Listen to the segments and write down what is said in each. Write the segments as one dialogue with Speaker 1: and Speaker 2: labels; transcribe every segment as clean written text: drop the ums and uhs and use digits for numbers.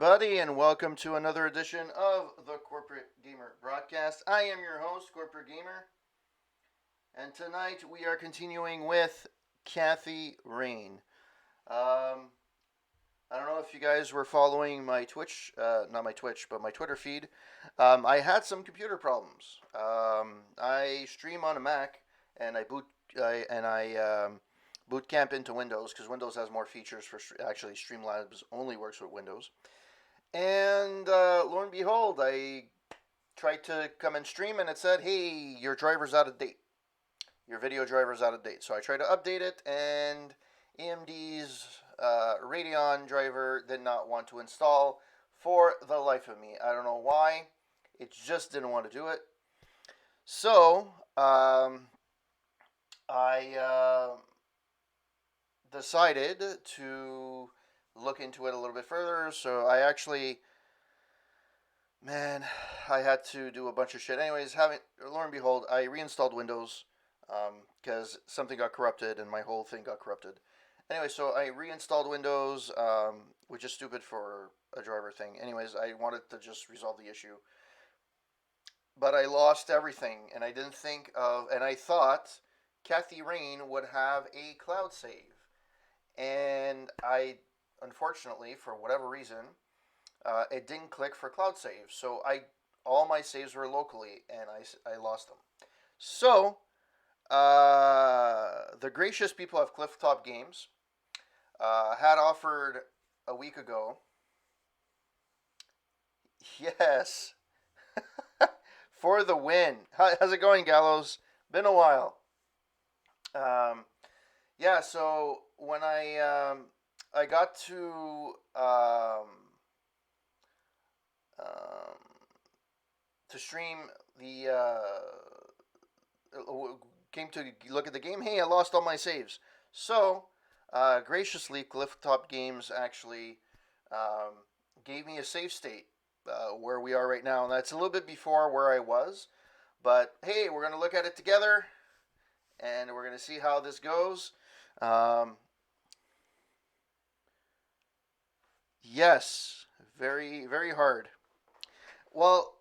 Speaker 1: everybody, and welcome to another edition of the Corporate Gamer Broadcast. I am your host, Corporate Gamer, and tonight we are continuing with Kathy Rain. Um, I don't know if you guys were following my Twitch, not my Twitch, but my Twitter feed. I had some computer problems. I stream on a Mac, and I boot camp into Windows because Windows has more features for actually Streamlabs only works with Windows. And lo and behold, I tried to come and stream, and it said, "Hey, your driver's out of date. Your video driver's out of date." So I tried to update it, and AMD's Radeon driver did not want to install for the life of me. I don't know why. It just didn't want to do it. So I decided to look into it a little bit further. So I actually, man, I had to do a bunch of shit. Anyways, lo and behold, I reinstalled Windows because something got corrupted and my whole thing got corrupted. Anyway, so I reinstalled Windows, which is stupid for a driver thing. Anyways, I wanted to just resolve the issue, but I lost everything, and I didn't think of, and I thought Kathy Rain would have a cloud save, and I, unfortunately, for whatever reason, it didn't click for cloud save. So all my saves were locally, and I lost them. So the gracious people of Clifftop Games had offered a week ago. Yes, for the win. How's it going, Gallows? Been a while. Yeah, so when I got um, to stream the came to look at the game. Hey, I lost all my saves. So graciously, Clifftop Games actually um, gave me a save state where we are right now, and that's a little bit before where I was. But hey, we're gonna look at it together, and we're gonna see how this goes. Um, yes, very very hard. Well,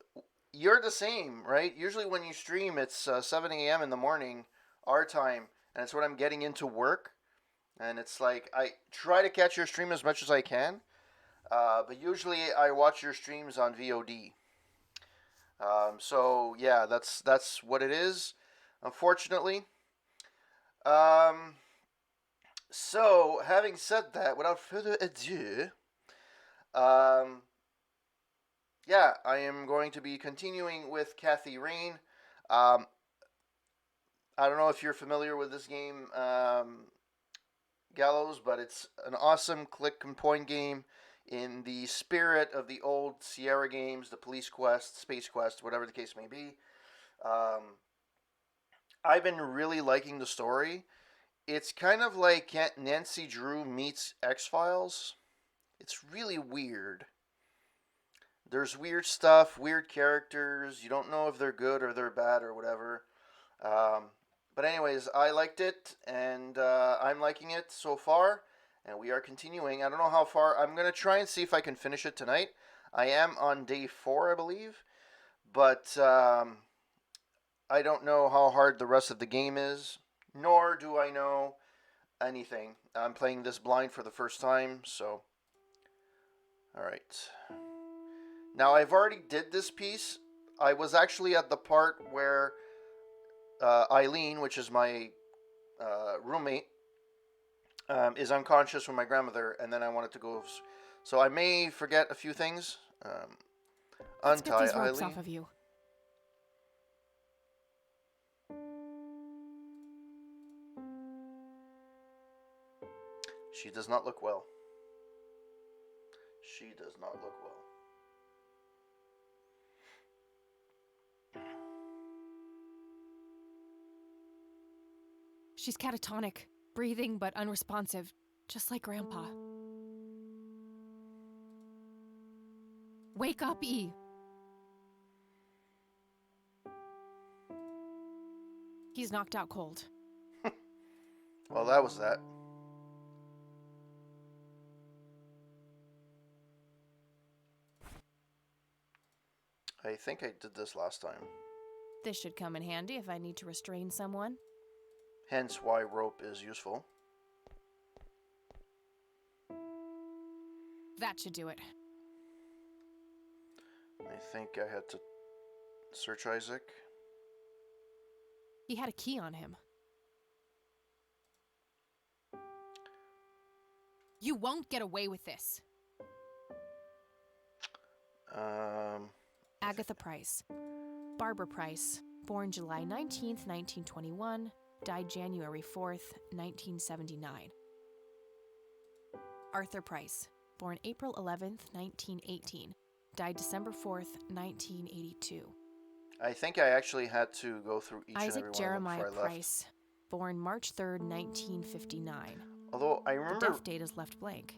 Speaker 1: you're the same, right? Usually when you stream, it's 7 a.m. in the morning, our time, and it's when I'm getting into work. And it's like I try to catch your stream as much as I can, but usually I watch your streams on VOD. So yeah, that's what it is, unfortunately. Um, so having said that, without further ado, um, yeah, I am going to be continuing with Kathy Rain. Um, I don't know if you're familiar with this game, Gallows, but it's an awesome click and point game in the spirit of the old Sierra games, the Police Quest, Space Quest, whatever the case may be. Um, I've been really liking the story. It's kind of like Nancy Drew meets X Files. It's really weird. There's weird stuff, weird characters. You don't know if they're good or they're bad or whatever. Um, but anyways, I liked it, and I'm liking it so far, and we are continuing. I don't know how far. I'm gonna try and see if I can finish it tonight. I am on day 4, I believe, but I don't know how hard the rest of the game is, nor do I know anything. I'm playing this blind for the first time, so all right. Now I've already did this piece. I was actually at the part where Eileen, which is my roommate, is unconscious with my grandmother, and then I wanted to go. So I may forget a few things.
Speaker 2: Let's get
Speaker 1: Untie
Speaker 2: these ropes
Speaker 1: Eileen.
Speaker 2: off of you.
Speaker 1: She does not look well. She does not look well.
Speaker 2: She's catatonic, breathing but unresponsive, just like Grandpa. Wake up, E. He's knocked out cold.
Speaker 1: Well, that was that. I think I did this last time.
Speaker 2: This should come in handy if I need to restrain someone.
Speaker 1: Hence why rope is useful.
Speaker 2: That should do it.
Speaker 1: I think I had to search Isaac.
Speaker 2: He had a key on him. You won't get away with this. Agatha Price. Barbara Price, born July 19th, 1921, died January 4th, 1979. Arthur Price, born April 11th, 1918, died December 4th, 1982.
Speaker 1: I think I actually had to go through each and
Speaker 2: Isaac
Speaker 1: every one
Speaker 2: Jeremiah
Speaker 1: of them before I left.
Speaker 2: Price, born March 3rd, 1959.
Speaker 1: Although I
Speaker 2: The
Speaker 1: remember,
Speaker 2: death date is left blank.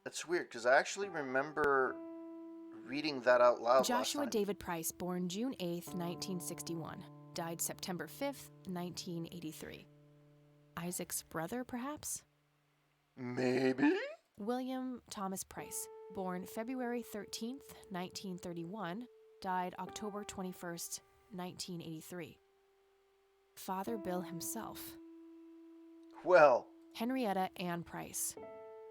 Speaker 1: it's weird because I actually remember reading that out loud last
Speaker 2: Joshua
Speaker 1: time.
Speaker 2: David Price, born June 8th, 1961, died September 5th, 1983. Isaac's brother, perhaps?
Speaker 1: Maybe?
Speaker 2: William Thomas Price, born February 13th, 1931, died October 21st, 1983. Father Bill himself.
Speaker 1: Well,
Speaker 2: Henrietta Ann Price,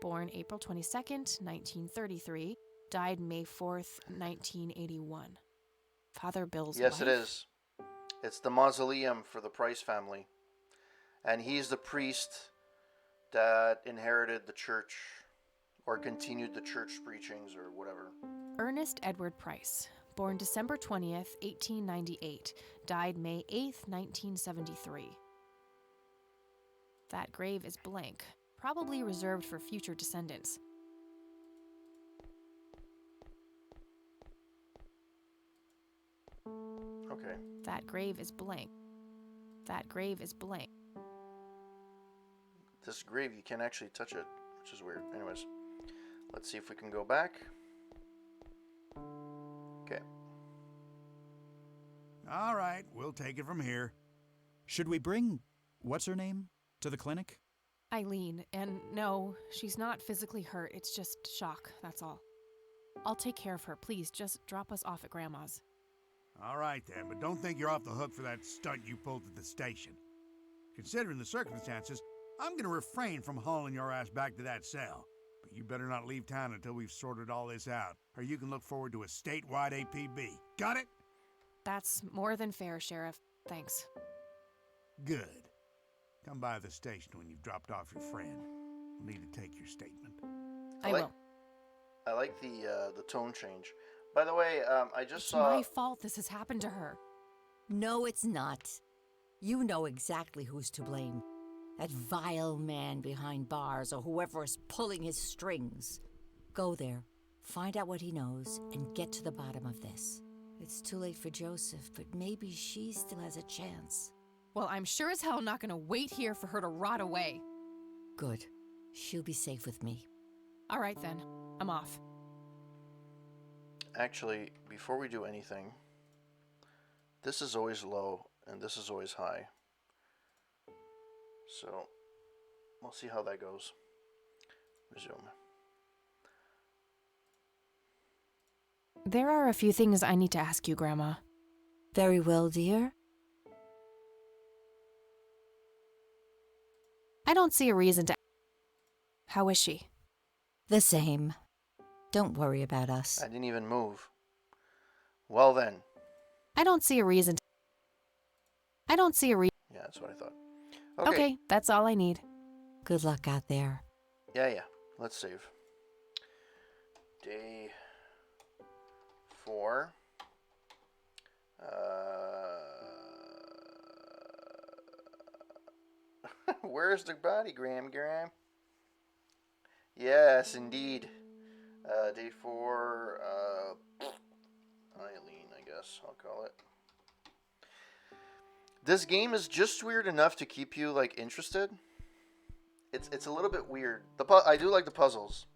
Speaker 2: born April 22nd, 1933, died May 4th, 1981. Father Bill's
Speaker 1: yes,
Speaker 2: wife?
Speaker 1: it is. It's the mausoleum for the Price family. And he's the priest that inherited the church or continued the church preachings or whatever.
Speaker 2: Ernest Edward Price, born December 20th, 1898, died May 8th, 1973. That grave is blank, probably reserved for future descendants.
Speaker 1: Okay.
Speaker 2: That grave is blank. That grave is blank.
Speaker 1: This grave, you can't actually touch it, which is weird. Anyways, let's see if we can go back. Okay.
Speaker 3: All right, we'll take it from here.
Speaker 4: Should we bring what's her name to the clinic?
Speaker 2: Eileen, and no, she's not physically hurt. It's just shock, that's all. I'll take care of her. Please, just drop us off at Grandma's.
Speaker 3: All right then, but don't think you're off the hook for that stunt you pulled at the station. Considering the circumstances, I'm gonna refrain from hauling your ass back to that cell. But you better not leave town until we've sorted all this out, or you can look forward to a statewide APB. Got it?
Speaker 2: That's more than fair, Sheriff. Thanks.
Speaker 3: Good. Come by the station when you've dropped off your friend. We'll need to take your statement.
Speaker 2: I
Speaker 1: like-
Speaker 2: will.
Speaker 1: I like the tone change. By the way, I just
Speaker 2: It's
Speaker 1: saw.
Speaker 2: my fault this has happened to her.
Speaker 5: No, it's not. You know exactly who's to blame. That vile man behind bars or whoever is pulling his strings. Go there, find out what he knows, and get to the bottom of this. It's too late for Joseph, but maybe she still has a chance.
Speaker 2: Well, I'm sure as hell not gonna wait here for her to rot away.
Speaker 5: Good. She'll be safe with me.
Speaker 2: All right then, I'm off.
Speaker 1: Actually, before we do anything, this is always low and this is always high. So, we'll see how that goes. Resume.
Speaker 2: There are a few things I need to ask you, Grandma.
Speaker 5: Very well, dear.
Speaker 2: I don't see a reason to. How is she?
Speaker 5: The same. Don't worry about us.
Speaker 1: I didn't even move. Well then.
Speaker 2: I don't see a reason to. I don't see a reason.
Speaker 1: Yeah, that's what I thought.
Speaker 2: Okay, that's all I need.
Speaker 5: Good luck out there.
Speaker 1: Yeah. Let's save. Day 4. Where's the body, Graham? Yes, indeed. Day 4. Eileen, I guess I'll call it. This game is just weird enough to keep you like interested. It's a little bit weird. I do like the puzzles.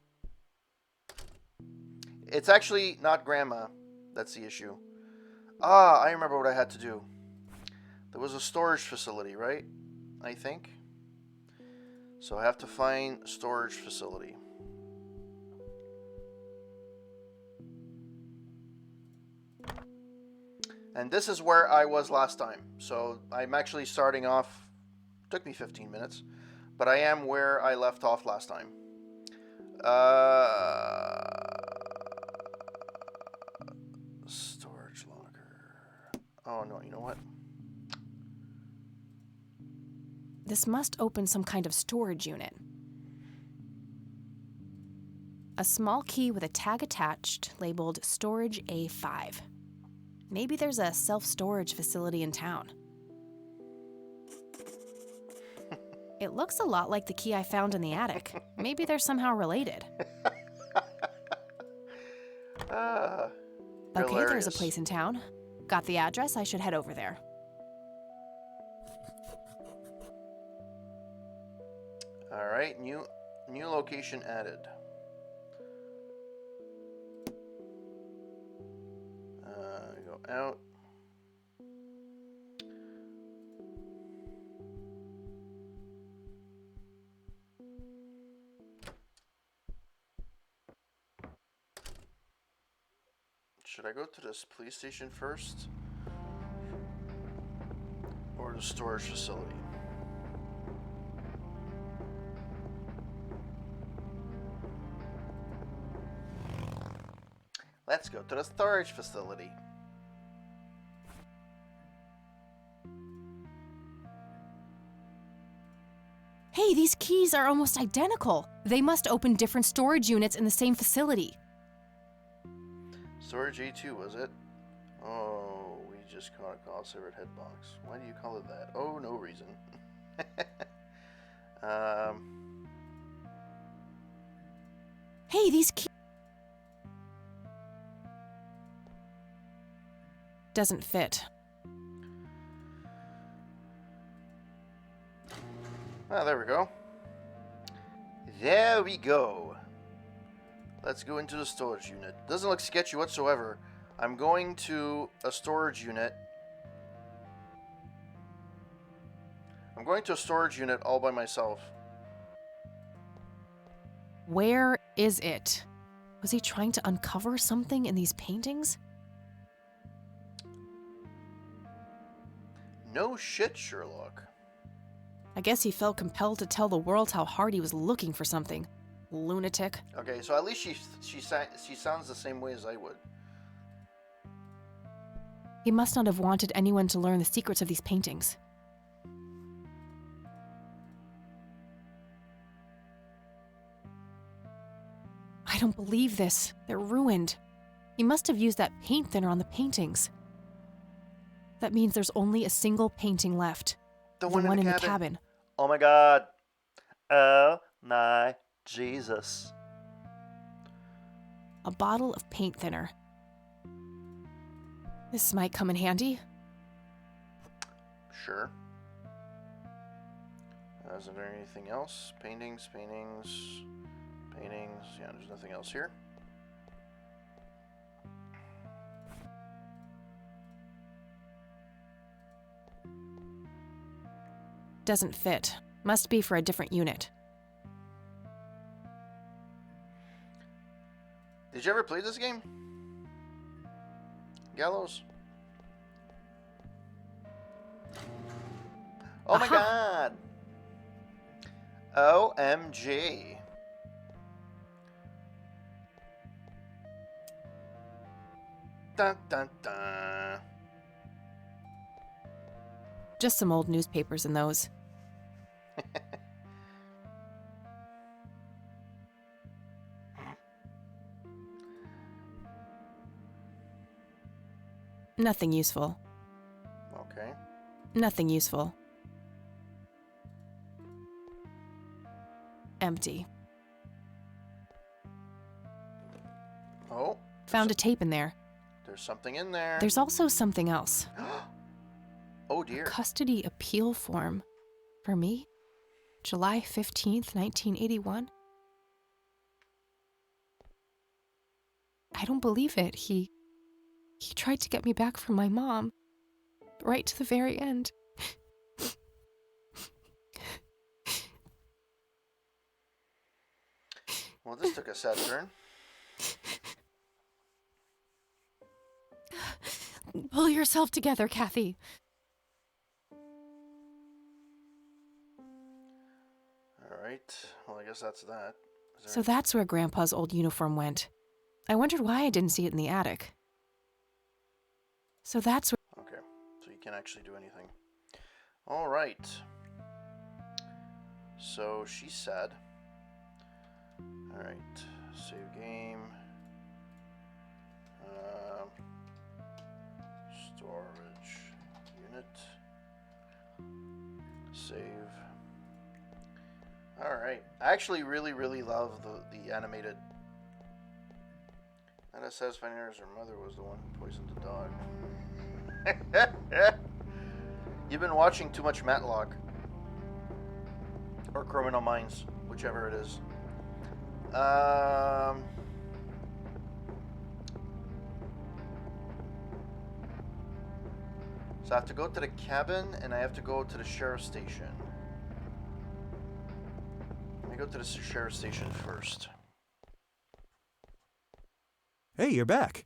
Speaker 1: It's actually not Grandma that's the issue. I remember what I had to do. There was a storage facility, right? I think. So I have to find a storage facility. And this is where I was last time. So I'm actually starting off, took me 15 minutes, but I am where I left off last time. Storage locker. Oh no, you know what?
Speaker 2: This must open some kind of storage unit. A small key with a tag attached labeled Storage A5. Maybe there's a self-storage facility in town. It looks a lot like the key I found in the attic. Maybe they're somehow related. Okay, there's a
Speaker 1: Hilarious.
Speaker 2: place in town. Got the address, I should head over there.
Speaker 1: Alright, new location added. Go out. Should I go to this police station first? Or the storage facility? Let's go to the storage facility.
Speaker 2: Hey, these keys are almost identical. They must open different storage units in the same facility.
Speaker 1: Storage A2, was it? Oh, we just caught a call severed head box. Why do you call it that? Oh, no reason.
Speaker 2: Hey, these keys... Doesn't fit.
Speaker 1: Ah, there we go. There we go. Let's go into the storage unit. Doesn't look sketchy whatsoever. I'm going to a storage unit. I'm going to a storage unit all by myself.
Speaker 2: Where is it? Was he trying to uncover something in these paintings?
Speaker 1: No shit, Sherlock.
Speaker 2: I guess he felt compelled to tell the world how hard he was looking for something. Lunatic.
Speaker 1: Okay, so at least she sounds the same way as I would.
Speaker 2: He must not have wanted anyone to learn the secrets of these paintings. I don't believe this. They're ruined. He must have used that paint thinner on the paintings. That means there's only a single painting left.
Speaker 1: The one in the cabin.
Speaker 2: cabin.
Speaker 1: Oh my god. Oh my Jesus.
Speaker 2: A bottle of paint thinner. This might come in handy.
Speaker 1: Sure. Is there anything else? Paintings. Yeah, there's nothing else here.
Speaker 2: Doesn't fit. Must be for a different unit.
Speaker 1: Did you ever play this game? Gallows? Oh my god! OMG. Dun dun dun.
Speaker 2: Just some old newspapers in those. Nothing useful.
Speaker 1: Okay.
Speaker 2: Nothing useful. Empty.
Speaker 1: Oh.
Speaker 2: Found a tape in there.
Speaker 1: There's something in there.
Speaker 2: There's also something else.
Speaker 1: Oh dear.
Speaker 2: Custody appeal form. For me? July 15th, 1981? I don't believe it. He tried to get me back from my mom. Right to the very end.
Speaker 1: Well, this took a sad turn.
Speaker 2: Pull yourself together, Kathy.
Speaker 1: All right. Well, I guess that's that. Is there
Speaker 2: So that's where Grandpa's old uniform went. I wondered why I didn't see it in the attic. So that's where...
Speaker 1: Okay, so you can't actually do anything. All right. So she's sad. All right, save game. Storage unit. Save. All right. I actually really love the animated. Not as satisfying as her mother was the one who poisoned the dog. You've been watching too much Matlock. Or Criminal Minds, whichever it is. So I have to go to the cabin and I have to go to the sheriff's station. Let me go to the sheriff's station first.
Speaker 4: Hey, you're back.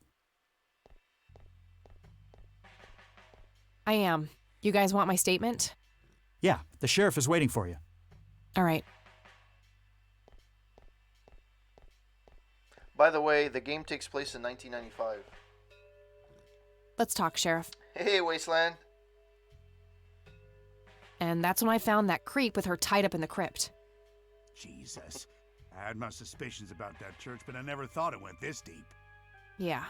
Speaker 2: I am. You guys want my statement?
Speaker 4: Yeah, the sheriff is waiting for you.
Speaker 2: All right.
Speaker 1: By the way, the game takes place in 1995.
Speaker 2: Let's talk, Sheriff.
Speaker 1: Hey, Wasteland.
Speaker 2: And that's when I found that creep with her tied up in the crypt.
Speaker 3: Jesus. I had my suspicions about that church, but I never thought it went this deep.
Speaker 2: Yeah.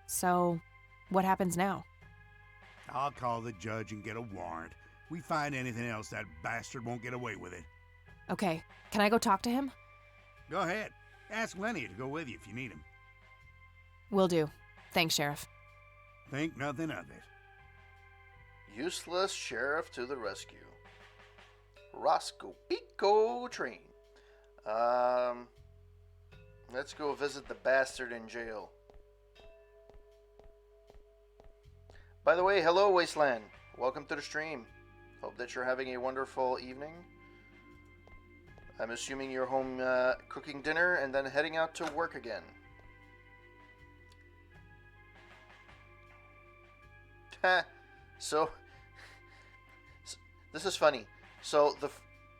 Speaker 2: So, what happens now?
Speaker 3: I'll call the judge and get a warrant. We find anything else, that bastard won't get away with it.
Speaker 2: Okay, can I go talk to him?
Speaker 3: Go ahead. Ask Lenny to go with you if you need him.
Speaker 2: Will do. Thanks, Sheriff.
Speaker 3: Think nothing of it.
Speaker 1: Useless sheriff to the rescue. Roscoe Pico train. Let's go visit the bastard in jail. By the way, hello Wasteland. Welcome to the stream. Hope that you're having a wonderful evening. I'm assuming you're home cooking dinner and then heading out to work again. So this is funny. So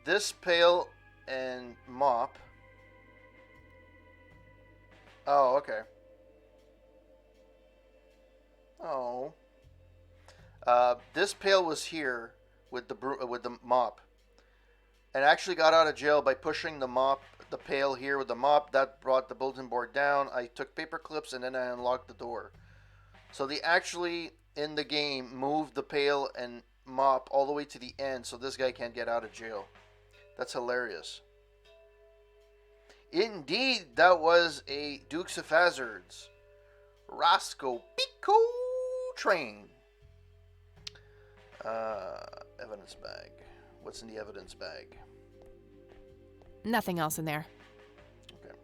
Speaker 1: this pail and mop. Oh, okay. Oh. This pail was here with the mop, and actually got out of jail by pushing the pail here with the mop. That brought the bulletin board down. I took paper clips and then I unlocked the door. So they actually in the game moved the pail and mop all the way to the end, so this guy can't get out of jail. That's hilarious. Indeed, that was a Dukes of Hazzard's Roscoe Pico train. Evidence bag. What's in the evidence bag?
Speaker 2: Nothing else in there.
Speaker 1: Okay.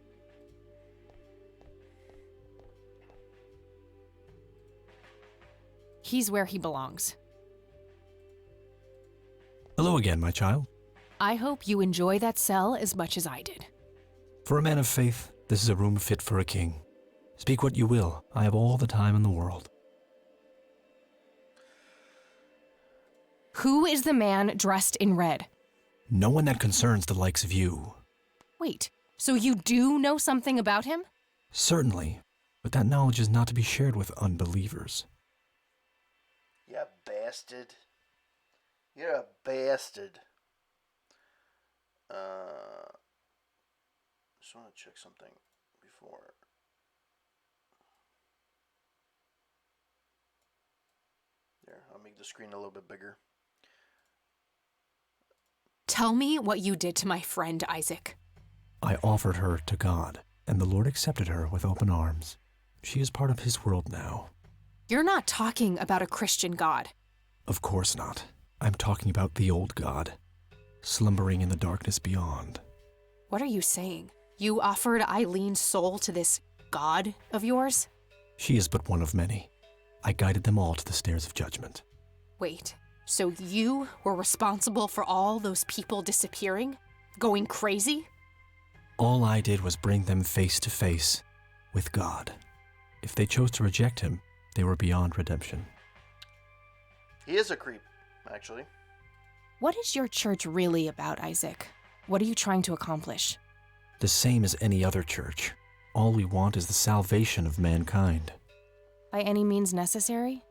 Speaker 2: He's where he belongs.
Speaker 6: Hello again, my child.
Speaker 2: I hope you enjoy that cell as much as I did.
Speaker 6: For a man of faith, this is a room fit for a king. Speak what you will, I have all the time in the world.
Speaker 2: Who is the man dressed in red?
Speaker 6: No one that concerns the likes of you.
Speaker 2: Wait, so you do know something about him?
Speaker 6: Certainly, but that knowledge is not to be shared with unbelievers.
Speaker 1: You bastard. You're a bastard. Just want to check something before. There, I'll make the screen a little bit bigger.
Speaker 2: Tell me what you did to my friend Isaac.
Speaker 6: I offered her to God, and the Lord accepted her with open arms. She is part of his world now.
Speaker 2: You're not talking about a Christian God.
Speaker 6: Of course not. I'm talking about the old God, slumbering in the darkness beyond.
Speaker 2: What are you saying? You offered Eileen's soul to this God of yours?
Speaker 6: She is but one of many. I guided them all to the stairs of judgment.
Speaker 2: Wait, so you were responsible for all those people disappearing? Going crazy?
Speaker 6: All I did was bring them face to face with God. If they chose to reject him, they were beyond redemption.
Speaker 1: He is a creep, actually.
Speaker 2: What is your church really about, Isaac? What are you trying to accomplish?
Speaker 6: The same as any other church. All we want is the salvation of mankind.
Speaker 2: By any means necessary?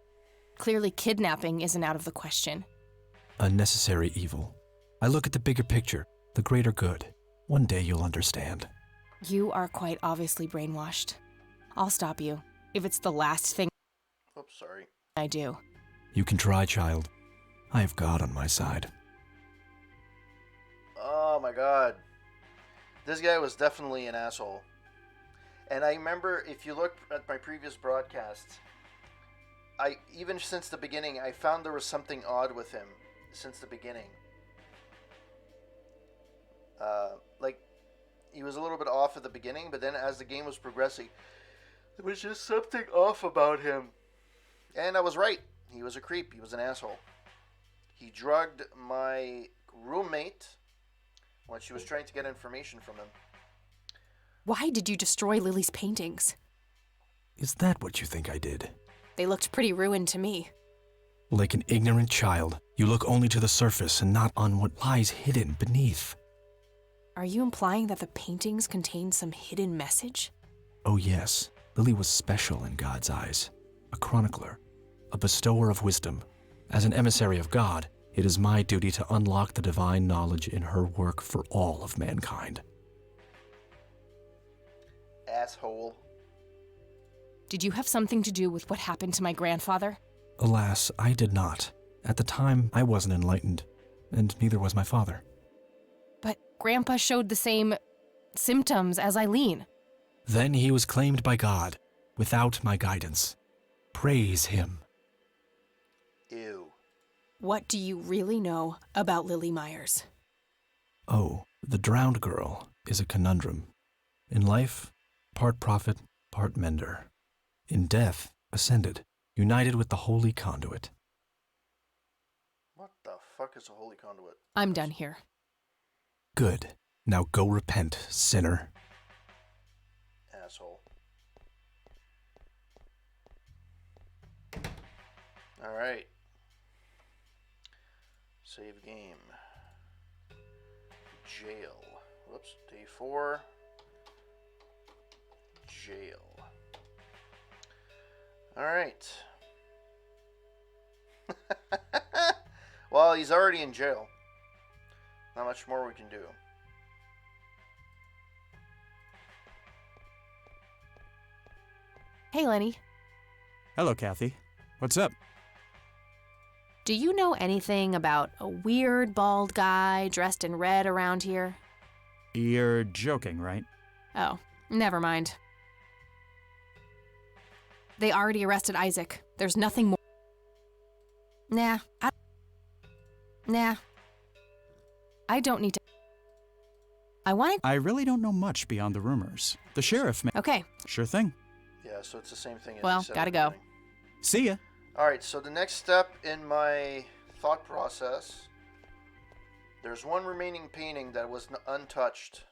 Speaker 2: Clearly, kidnapping isn't out of the question.
Speaker 6: A necessary evil. I look at the bigger picture, the greater good. One day you'll understand.
Speaker 2: You are quite obviously brainwashed. I'll stop you, if it's the last thing
Speaker 1: Oops, sorry.
Speaker 2: I do.
Speaker 6: You can try, child. I have God on my side.
Speaker 1: Oh my god. This guy was definitely an asshole. And I remember, if you look at my previous broadcasts, even since the beginning, I found there was something odd with him since the beginning. Like, he was a little bit off at the beginning, but then as the game was progressing, there was just something off about him. And I was right. He was a creep. He was an asshole. He drugged my roommate when she was trying to get information from him.
Speaker 2: Why did you destroy Lily's paintings?
Speaker 6: Is that what you think I did?
Speaker 2: They looked pretty ruined to me.
Speaker 6: Like an ignorant child, you look only to the surface and not on what lies hidden beneath.
Speaker 2: Are you implying that the paintings contain some hidden message?
Speaker 6: Oh yes, Lily was special in God's eyes. A chronicler, a bestower of wisdom. As an emissary of God, it is my duty to unlock the divine knowledge in her work for all of mankind.
Speaker 1: Asshole.
Speaker 2: Did you have something to do with what happened to my grandfather?
Speaker 6: Alas, I did not. At the time, I wasn't enlightened, and neither was my father.
Speaker 2: But Grandpa showed the same symptoms as Eileen.
Speaker 6: Then he was claimed by God, without my guidance. Praise him.
Speaker 1: Ew.
Speaker 2: What do you really know about Lily Myers?
Speaker 6: Oh, the drowned girl is a conundrum. In life, part prophet, part mender. In death, ascended, united with the holy conduit.
Speaker 1: What the fuck is a holy conduit?
Speaker 2: I'm done here.
Speaker 6: Good. Now go repent, sinner.
Speaker 1: Asshole. Alright. Save game. Jail. Whoops. Day 4. Jail. Alright. Well, he's already in jail. Not much more we can do.
Speaker 2: Hey, Lenny.
Speaker 4: Hello, Kathy. What's up?
Speaker 2: Do you know anything about a weird bald guy dressed in red around here?
Speaker 4: You're joking, right?
Speaker 2: Oh, never mind. They already arrested Isaac. There's nothing more. Nah. I don't need to.
Speaker 4: I really don't know much beyond the rumors. The sheriff may.
Speaker 2: Okay.
Speaker 4: Sure thing.
Speaker 1: Yeah, so it's the same thing as
Speaker 2: Well,
Speaker 1: you said
Speaker 2: gotta
Speaker 1: at the
Speaker 2: go.
Speaker 1: beginning.
Speaker 4: See ya.
Speaker 1: Alright, so the next step in my thought process, there's one remaining painting that was untouched.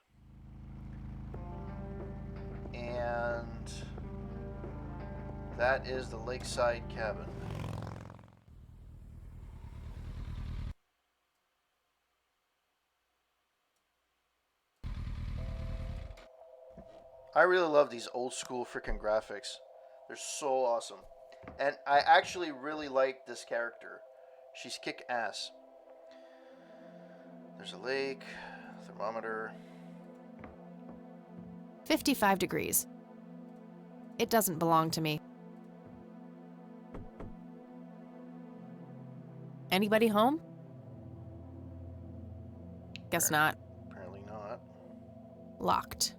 Speaker 1: And that is the lakeside cabin. I really love these old school freaking graphics. They're so awesome. And I actually really like this character. She's kick ass. There's a lake, thermometer.
Speaker 2: 55 degrees. It doesn't belong to me. Anybody home? Guess not.
Speaker 1: Apparently not.
Speaker 2: Locked.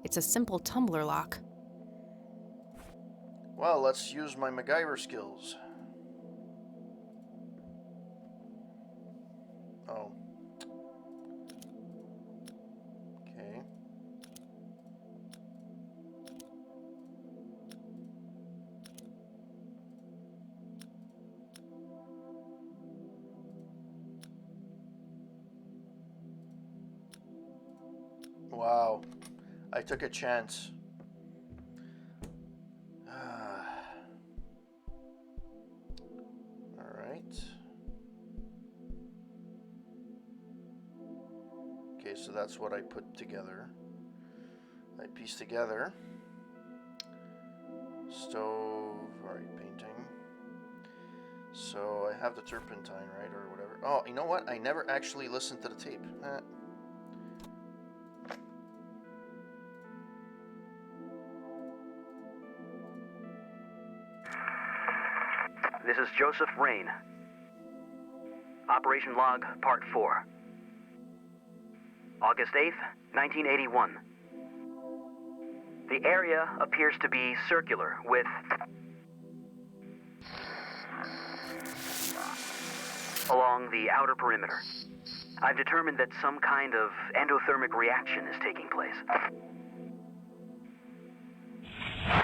Speaker 2: It's a simple tumbler lock.
Speaker 1: Well, let's use my MacGyver skills. Oh. Okay. Wow. I took a chance. so that's what I put together. I pieced together. Stove, alright, painting. So I have the turpentine, right, or whatever. Oh, you know what? I never actually listened to the tape.
Speaker 7: This is Joseph Rain. Operation Log, Part 4. August 8th, 1981. The area appears to be circular with along the outer perimeter. I've determined that some kind of endothermic reaction is taking place.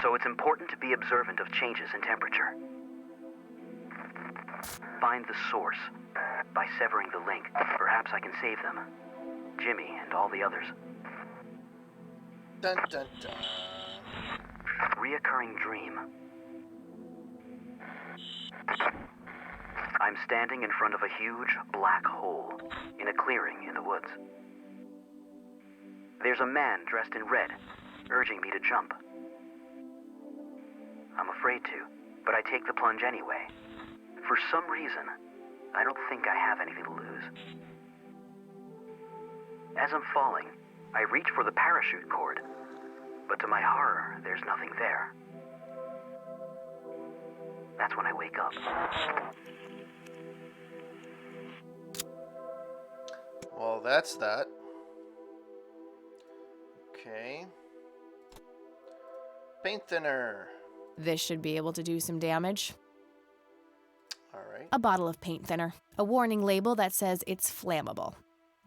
Speaker 7: So it's important to be observant of changes in temperature. Find the source. By severing the link, perhaps I can save them. Jimmy and all the others.
Speaker 1: Dun dun dun.
Speaker 7: Reoccurring dream. I'm standing in front of a huge black hole in a clearing in the woods. There's a man dressed in red, urging me to jump. I'm afraid to, but I take the plunge anyway. For some reason, I don't think I have anything to lose. As I'm falling, I reach for the parachute cord, but to my horror, there's nothing there. That's when I wake up.
Speaker 1: Well, that's that. Okay. Paint thinner.
Speaker 2: This should be able to do some damage.
Speaker 1: Alright.
Speaker 2: A bottle of paint thinner. A warning label that says it's flammable.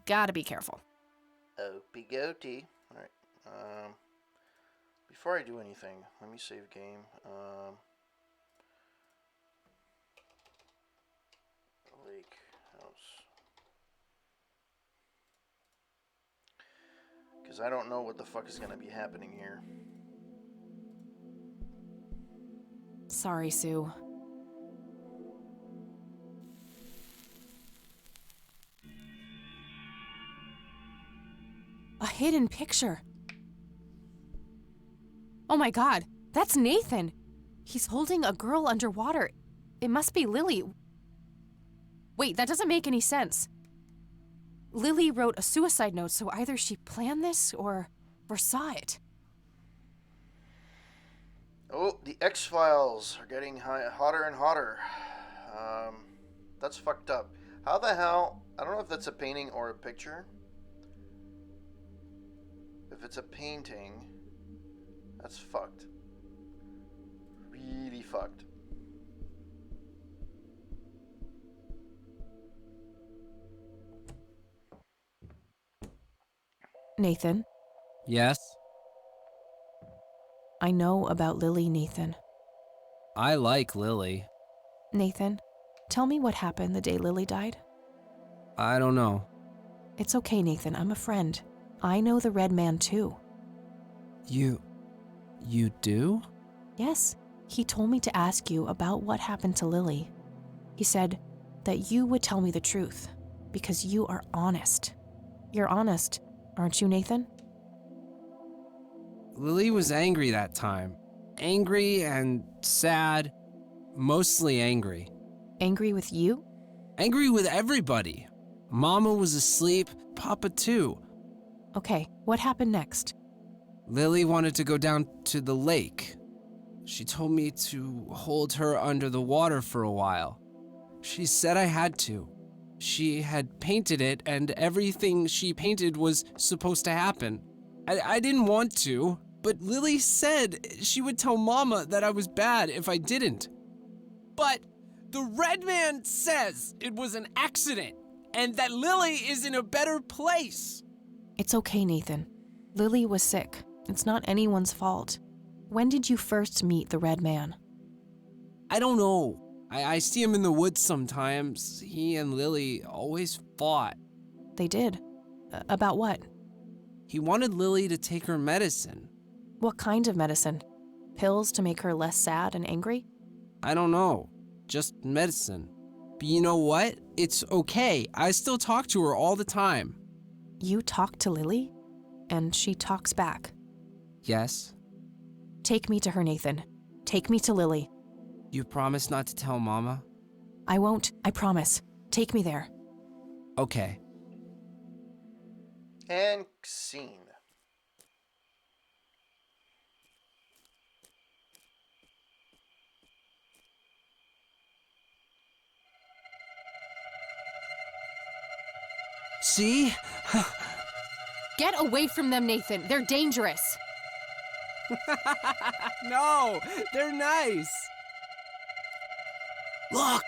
Speaker 2: Gotta be careful.
Speaker 1: Opie goatee. Alright. Before I do anything, let me save game. Lake house. Because I don't know what the fuck is going to be happening here.
Speaker 2: Sorry, Sue. A hidden picture. Oh my god, that's Nathan. He's holding a girl underwater. It must be Lily. Wait, that doesn't make any sense. Lily wrote a suicide note, so either she planned this or foresaw it.
Speaker 1: Oh, the X-Files are getting hotter and hotter. That's fucked up. How the hell? I don't know if that's a painting or a picture. If it's a painting, that's fucked. Really fucked.
Speaker 2: Nathan,
Speaker 8: Yes?
Speaker 2: I know about Lily, Nathan.
Speaker 8: I like Lily.
Speaker 2: Nathan, tell me what happened the day Lily died.
Speaker 8: I don't know.
Speaker 2: It's okay, Nathan. I'm a friend. I know the Red Man, too.
Speaker 8: You do?
Speaker 2: Yes, he told me to ask you about what happened to Lily. He said that you would tell me the truth, because you are honest. You're honest, aren't you, Nathan?
Speaker 8: Lily was angry that time. Angry and sad. Mostly angry.
Speaker 2: Angry with you?
Speaker 8: Angry with everybody. Mama was asleep, Papa too.
Speaker 2: Okay, what happened next?
Speaker 8: Lily wanted to go down to the lake. She told me to hold her under the water for a while. She said I had to. She had painted it, and everything she painted was supposed to happen. I didn't want to, but Lily said she would tell Mama that I was bad if I didn't. But the Red Man says it was an accident, and that Lily is in a better place.
Speaker 2: It's okay, Nathan. Lily was sick. It's not anyone's fault. When did you first meet the Red Man?
Speaker 8: I don't know. I see him in the woods sometimes. He and Lily always fought.
Speaker 2: They did. About what?
Speaker 8: He wanted Lily to take her medicine.
Speaker 2: What kind of medicine? Pills to make her less sad and angry?
Speaker 8: I don't know. Just medicine. But you know what? It's okay. I still talk to her all the time.
Speaker 2: You talk to Lily, and she talks back.
Speaker 8: Yes?
Speaker 2: Take me to her, Nathan. Take me to Lily.
Speaker 8: You promise not to tell Mama?
Speaker 2: I won't, I promise. Take me there.
Speaker 8: Okay.
Speaker 1: And scene.
Speaker 8: See?
Speaker 2: Get away from them, Nathan. They're dangerous.
Speaker 8: No, they're nice. Look!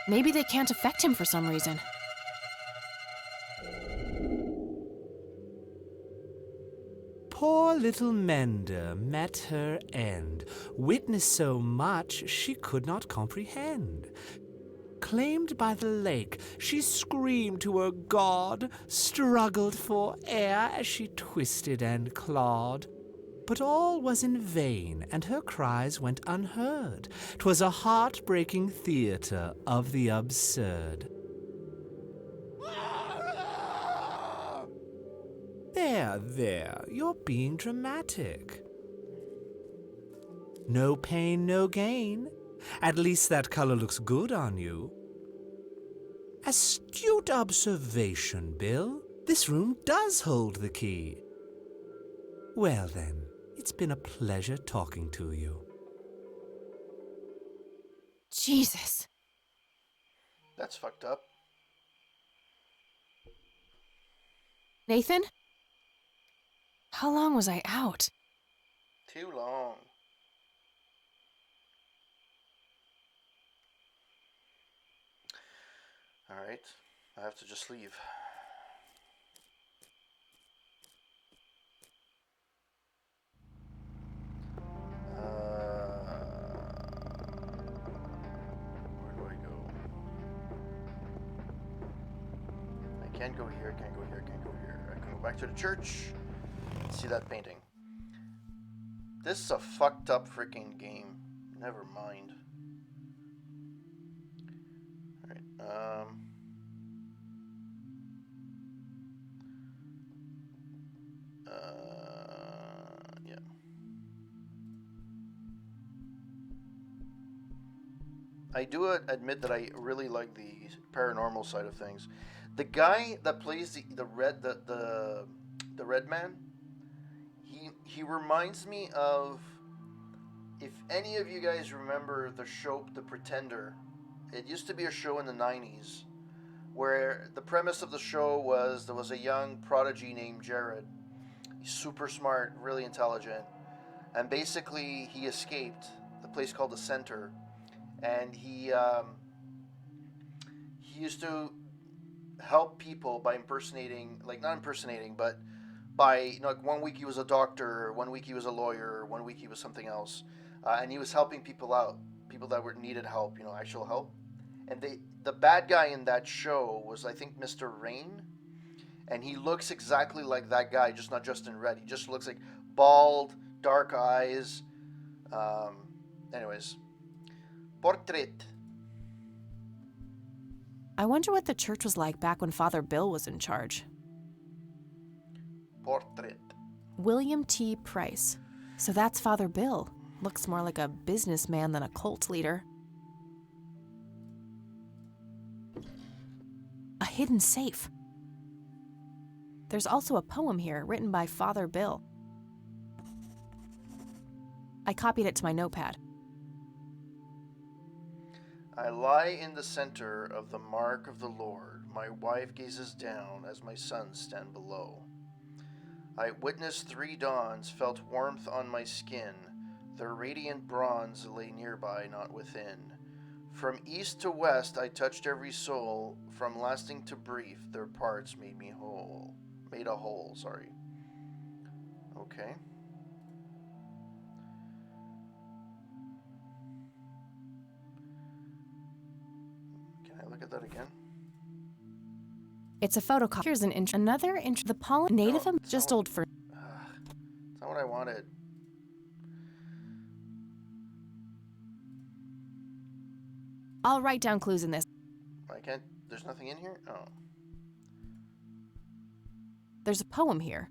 Speaker 2: Maybe they can't affect him for some reason.
Speaker 9: Poor little Menda met her end, witnessed so much she could not comprehend. Claimed by the lake, she screamed to her god, struggled for air as she twisted and clawed. But all was in vain, and her cries went unheard. 'Twas a heartbreaking theater of the absurd. There, you're being dramatic. No pain, no gain. At least that color looks good on you. Astute observation, Bill. This room does hold the key. Well then, it's been a pleasure talking to you.
Speaker 2: Jesus.
Speaker 1: That's fucked up.
Speaker 2: Nathan? How long was I out?
Speaker 1: Too long. Alright, I have to just leave. Where do I go? I can't go here, can't go here, can't go here. I can go back to the church and see that painting. This is a fucked up freaking game. Never mind. Alright, yeah. I do admit that I really like the paranormal side of things. The guy that plays the red man, he reminds me of, if any of you guys remember the show The Pretender. It used to be a show in the 90s where the premise of the show was there was a young prodigy named Jared. He's super smart, really intelligent, and basically he escaped the place called the Center, and he used to help people by impersonating, like not impersonating, but by, like, 1 week he was a doctor, 1 week he was a lawyer, 1 week he was something else, and he was helping people out, people that needed help, actual help. And the bad guy in that show was, I think, Mr. Rain, and he looks exactly like that guy, just not just in red. He just looks like bald, dark eyes. Anyways, portrait.
Speaker 2: I wonder what the church was like back when Father Bill was in charge.
Speaker 1: Portrait.
Speaker 2: William T. Price. So that's Father Bill. Looks more like a businessman than a cult leader. A hidden safe. There's also a poem here written by Father Bill. I copied it to my notepad.
Speaker 1: I lie in the center of the mark of the Lord. My wife gazes down as my sons stand below. I witnessed 3 dawns, felt warmth on my skin. Their radiant bronze lay nearby, not within. From east to west I touched every soul. From lasting to brief, their parts made me whole. Made a hole, sorry. Okay. Can I look at that again?
Speaker 2: It's a photocopy. Here's an another the pollen native
Speaker 1: No,
Speaker 2: just old for.
Speaker 1: It's not what I wanted.
Speaker 2: I'll write down clues in this.
Speaker 1: I can't. There's nothing in here? Oh.
Speaker 2: There's a poem here.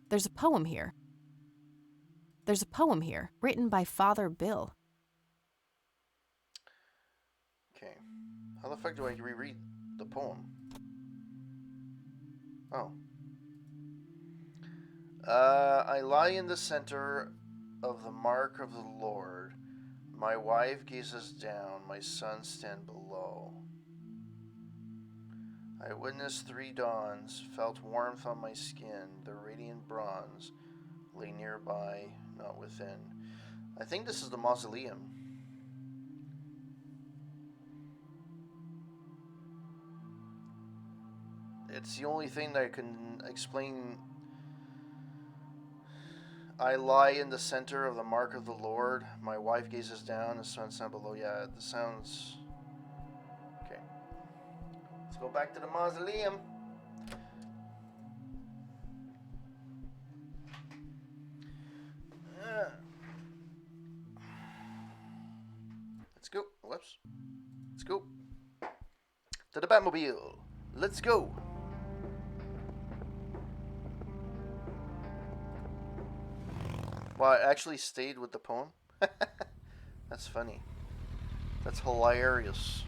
Speaker 2: There's a poem here. There's a poem here, written by Father Bill.
Speaker 1: Okay. How the fuck do I reread the poem? Oh. I lie in the center of the mark of the Lord. My wife gazes down, my sons stand below. I witnessed 3 dawns, felt warmth on my skin, the radiant bronze lay nearby, not within. I think this is the mausoleum. It's the only thing that I can explain. I lie in the center of the mark of the Lord. My wife gazes down, the sun stand below. Yeah, this sounds... Okay. Let's go back to the mausoleum. Let's go. Whoops. Let's go. To the Batmobile. Let's go. Well, I actually stayed with the poem. That's funny. That's hilarious.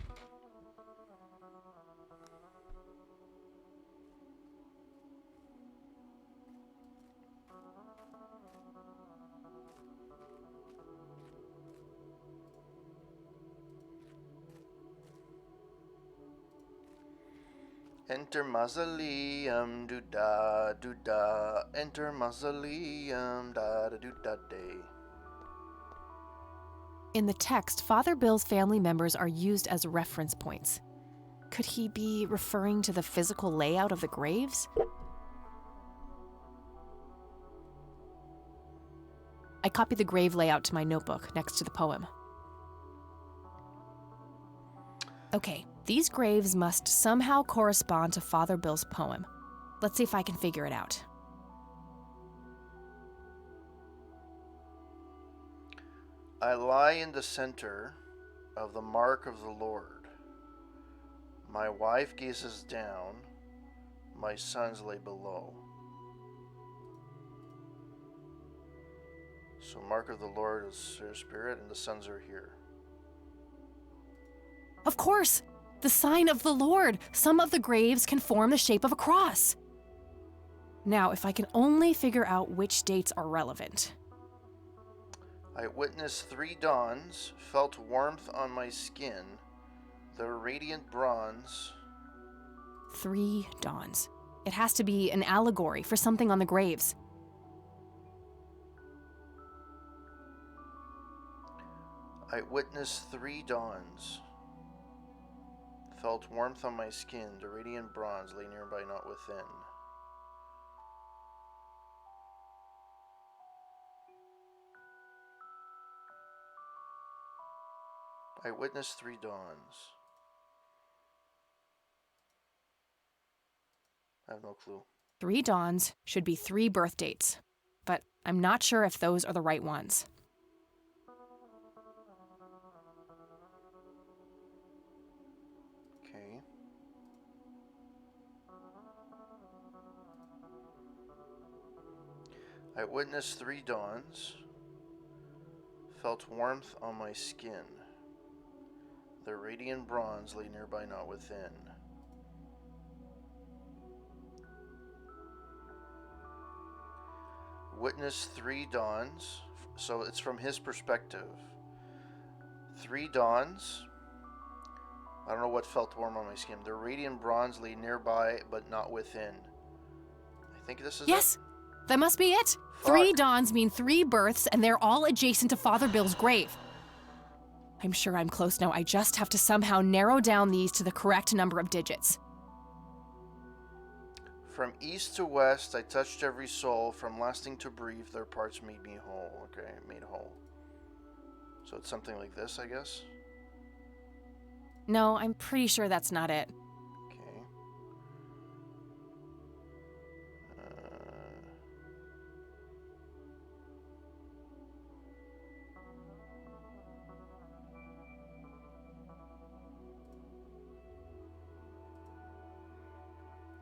Speaker 1: Enter mausoleum, do da, enter mausoleum, da da do da day.
Speaker 2: In the text, Father Bill's family members are used as reference points. Could he be referring to the physical layout of the graves? I copied the grave layout to my notebook next to the poem. Okay, these graves must somehow correspond to Father Bill's poem. Let's see if I can figure it out.
Speaker 1: I lie in the center of the mark of the Lord. My wife gazes down, my sons lay below. So mark of the Lord is their spirit and the sons are here.
Speaker 2: Of course! The sign of the Lord! Some of the graves can form the shape of a cross. Now, if I can only figure out which dates are relevant.
Speaker 1: I witnessed 3 dawns, felt warmth on my skin, the radiant bronze.
Speaker 2: 3 dawns. It has to be an allegory for something on the graves.
Speaker 1: I witnessed 3 dawns, felt warmth on my skin, the radiant bronze lay nearby, not within. I witnessed 3 dawns. I have no clue.
Speaker 2: 3 dawns should be 3 birth dates, but I'm not sure if those are the right ones.
Speaker 1: Okay. I witnessed 3 dawns, felt warmth on my skin. The radiant bronze lay nearby, not within. Witnessed 3 dawns, so it's from his perspective. 3 dawns. I don't know what felt warm on my skin. The radiant bronze lay nearby, but not within. I think this is
Speaker 2: Yes! That must be it!
Speaker 1: Fuck.
Speaker 2: 3 dawns mean 3 births, and they're all adjacent to Father Bill's grave. I'm sure I'm close now. I just have to somehow narrow down these to the correct number of digits.
Speaker 1: From east to west, I touched every soul. From lasting to brief, their parts made me whole. Okay, made whole. So it's something like this, I guess.
Speaker 2: No, I'm pretty sure that's not it.
Speaker 1: Okay.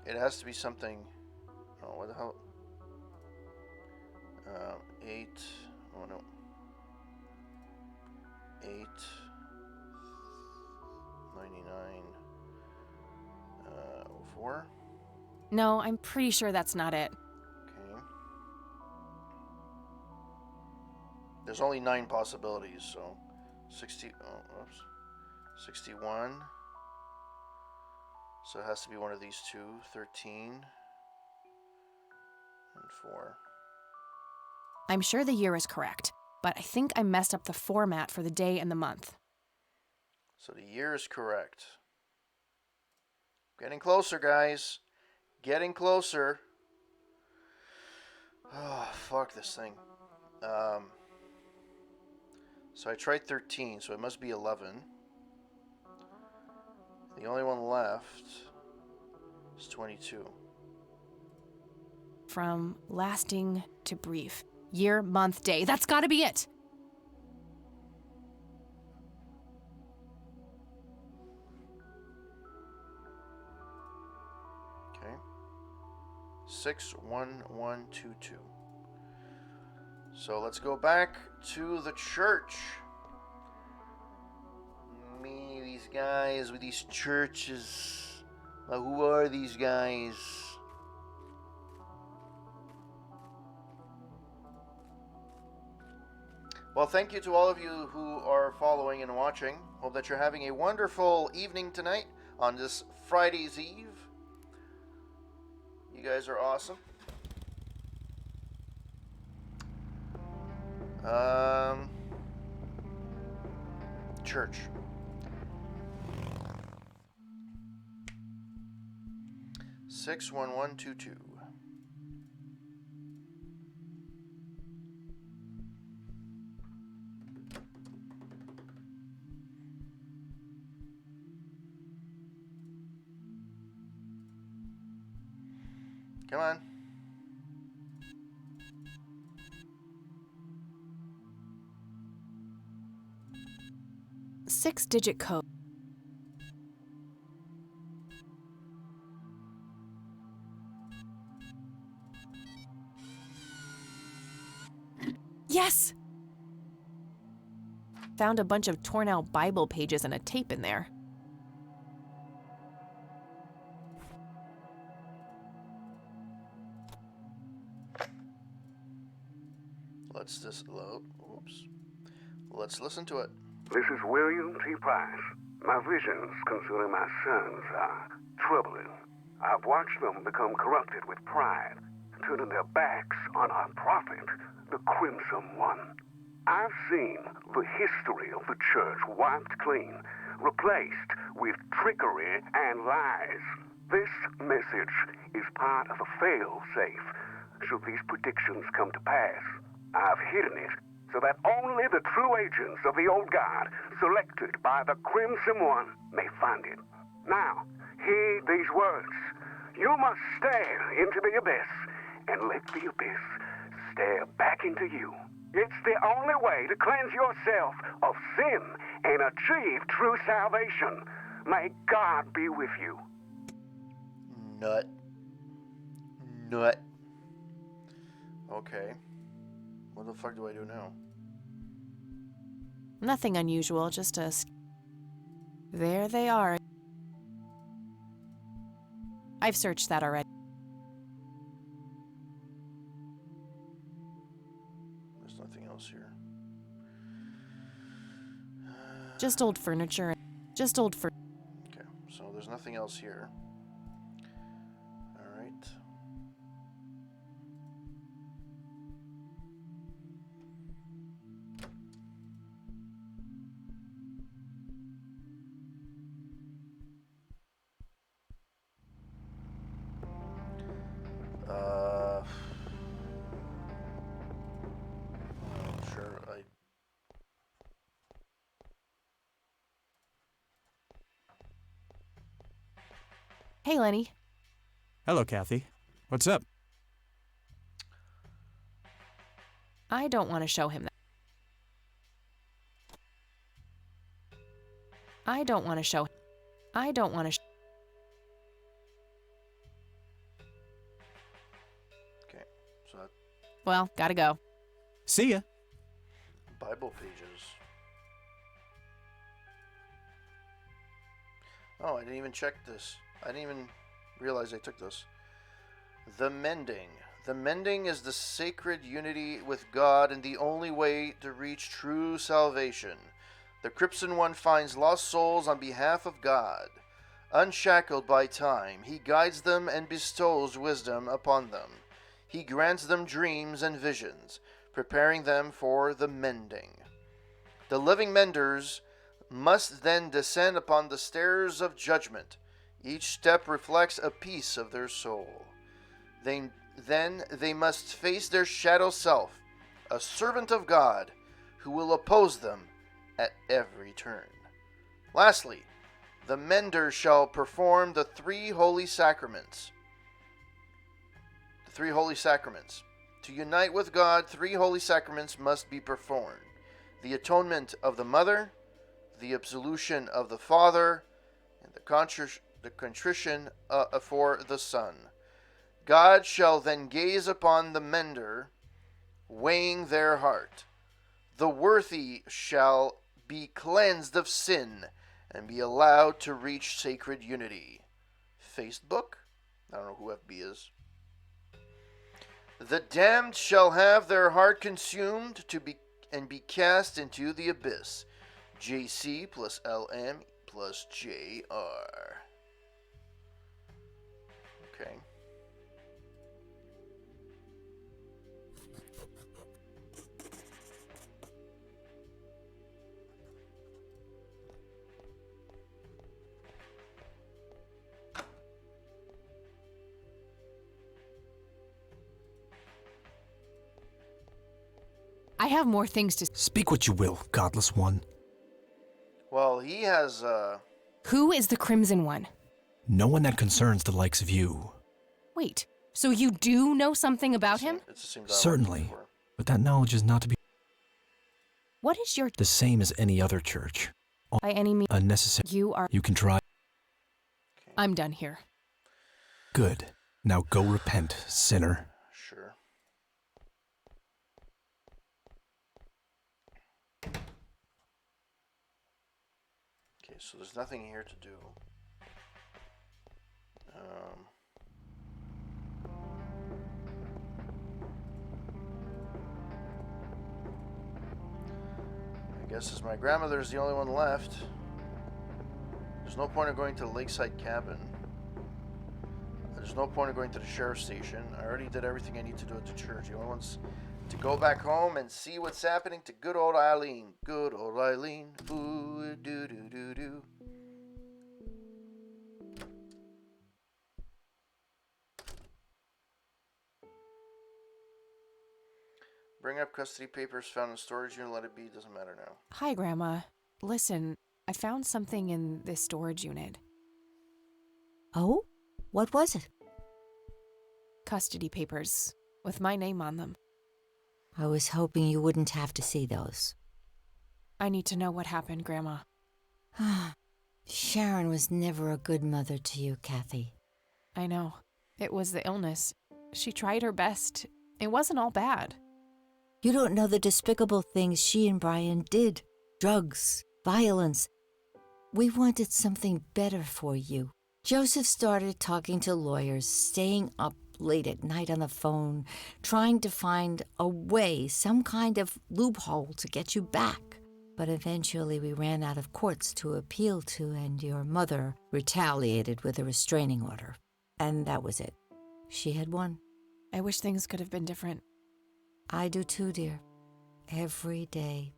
Speaker 1: It has to be something the hell? 8. Oh no. 8. 99. 04.
Speaker 2: No, I'm pretty sure that's not it.
Speaker 1: Okay. There's only 9 possibilities, so 60. Oh, oops. 61. So it has to be one of these two. 13 and 4.
Speaker 2: I'm sure the year is correct, but I think I messed up the format for the day and the month.
Speaker 1: So the year is correct. Getting closer, guys. Getting closer. Oh, fuck this thing. So I tried 13, so it must be 11. The only one left is 22.
Speaker 2: From lasting to brief. Year, month, day. That's gotta be it!
Speaker 1: Okay. 61122. So let's go back to the church. Me, these guys with these churches. Who are these guys? Well, thank you to all of you who are following and watching. Hope that you're having a wonderful evening tonight on this Friday's Eve. You guys are awesome. Church. Six 1122. Come on.
Speaker 2: Six-digit code. Yes! Found a bunch of torn out Bible pages and a tape in there.
Speaker 1: Let's just load. Oops. Let's listen to it.
Speaker 10: This is William T. Price. My visions concerning my sons are troubling. I've watched them become corrupted with pride, turning their backs on our prophet, the Crimson One. I've seen the history of the church wiped clean, replaced with trickery and lies. This message is part of a fail-safe should these predictions come to pass. I've hidden it so that only the true agents of the old guard, selected by the Crimson One, may find it. Now, heed these words. You must stare into the abyss and let the abyss stare back into you. It's the only way to cleanse yourself of sin and achieve true salvation. May God be with you.
Speaker 1: Nut. Nut. Okay. What the fuck do I do now?
Speaker 2: Nothing unusual, just a... There they are. I've searched that already.
Speaker 1: There's nothing else here.
Speaker 2: Just old furniture. Just old furniture.
Speaker 1: Okay, so there's nothing else here. Alright. Sure,
Speaker 2: Hey, Lenny.
Speaker 4: Hello, Kathy. What's up?
Speaker 2: I don't want to show him that. I don't want to show... I don't want to... Well, gotta go.
Speaker 4: See ya.
Speaker 1: Bible pages. Oh, I didn't even check this. I didn't even realize I took this. The Mending. The Mending is the sacred unity with God and the only way to reach true salvation. The Crimson One finds lost souls on behalf of God. Unshackled by time, he guides them and bestows wisdom upon them. He grants them dreams and visions, preparing them for the mending. The living menders must then descend upon the stairs of judgment. Each step reflects a piece of their soul. Then they must face their shadow self, a servant of God, who will oppose them at every turn. Lastly, the mender shall perform the three holy sacraments. The three holy sacraments. To unite with God, three holy sacraments must be performed: the atonement of the mother, the absolution of the father, and the contrition for the son. God shall then gaze upon the mender, weighing their heart. The worthy shall be cleansed of sin and be allowed to reach sacred unity. Facebook? I don't know who FB is. The damned shall have their heart consumed and be cast into the abyss. JC plus LM plus JR. Okay.
Speaker 2: I have more things to...
Speaker 6: Speak what you will, godless one.
Speaker 1: Well, he has,
Speaker 2: Who is the Crimson One?
Speaker 6: No one that concerns the likes of you.
Speaker 2: Wait, so you do know something about him?
Speaker 1: It's the same dialogue
Speaker 6: Certainly,
Speaker 1: before.
Speaker 6: but that knowledge is not to be
Speaker 2: What is your...
Speaker 6: the same as any other church.
Speaker 2: By any means...
Speaker 6: Unnecessary.
Speaker 2: You are...
Speaker 6: You can try.
Speaker 2: I'm done here.
Speaker 6: Good. Now go repent, sinner.
Speaker 1: Sure. Okay, so there's nothing here to do. I guess as my grandmother's the only one left, there's no point in going to the lakeside cabin. There's no point in going to the sheriff's station. I already did everything I need to do at the church. The only one's to go back home and see what's happening to good old Eileen. Good old Eileen. Ooh, doo doo doo doo. Bring up custody papers found in storage unit. Let it be. Doesn't matter now.
Speaker 2: Hi, Grandma. Listen, I found something in this storage unit.
Speaker 5: Oh? What was it?
Speaker 2: Custody papers with my name on them.
Speaker 5: I was hoping you wouldn't have to see those.
Speaker 2: I need to know what happened, Grandma.
Speaker 5: Sharon was never a good mother to you, Kathy.
Speaker 2: I know. It was the illness. She tried her best. It wasn't all bad.
Speaker 5: You don't know the despicable things she and Brian did. Drugs, violence. We wanted something better for you. Joseph started talking to lawyers, staying up late at night on the phone, trying to find a way, some kind of loophole to get you back. But eventually we ran out of courts to appeal to, and your mother retaliated with a restraining order. And that was it. She had won.
Speaker 2: I wish things could have been different.
Speaker 5: I do too, dear. Every day.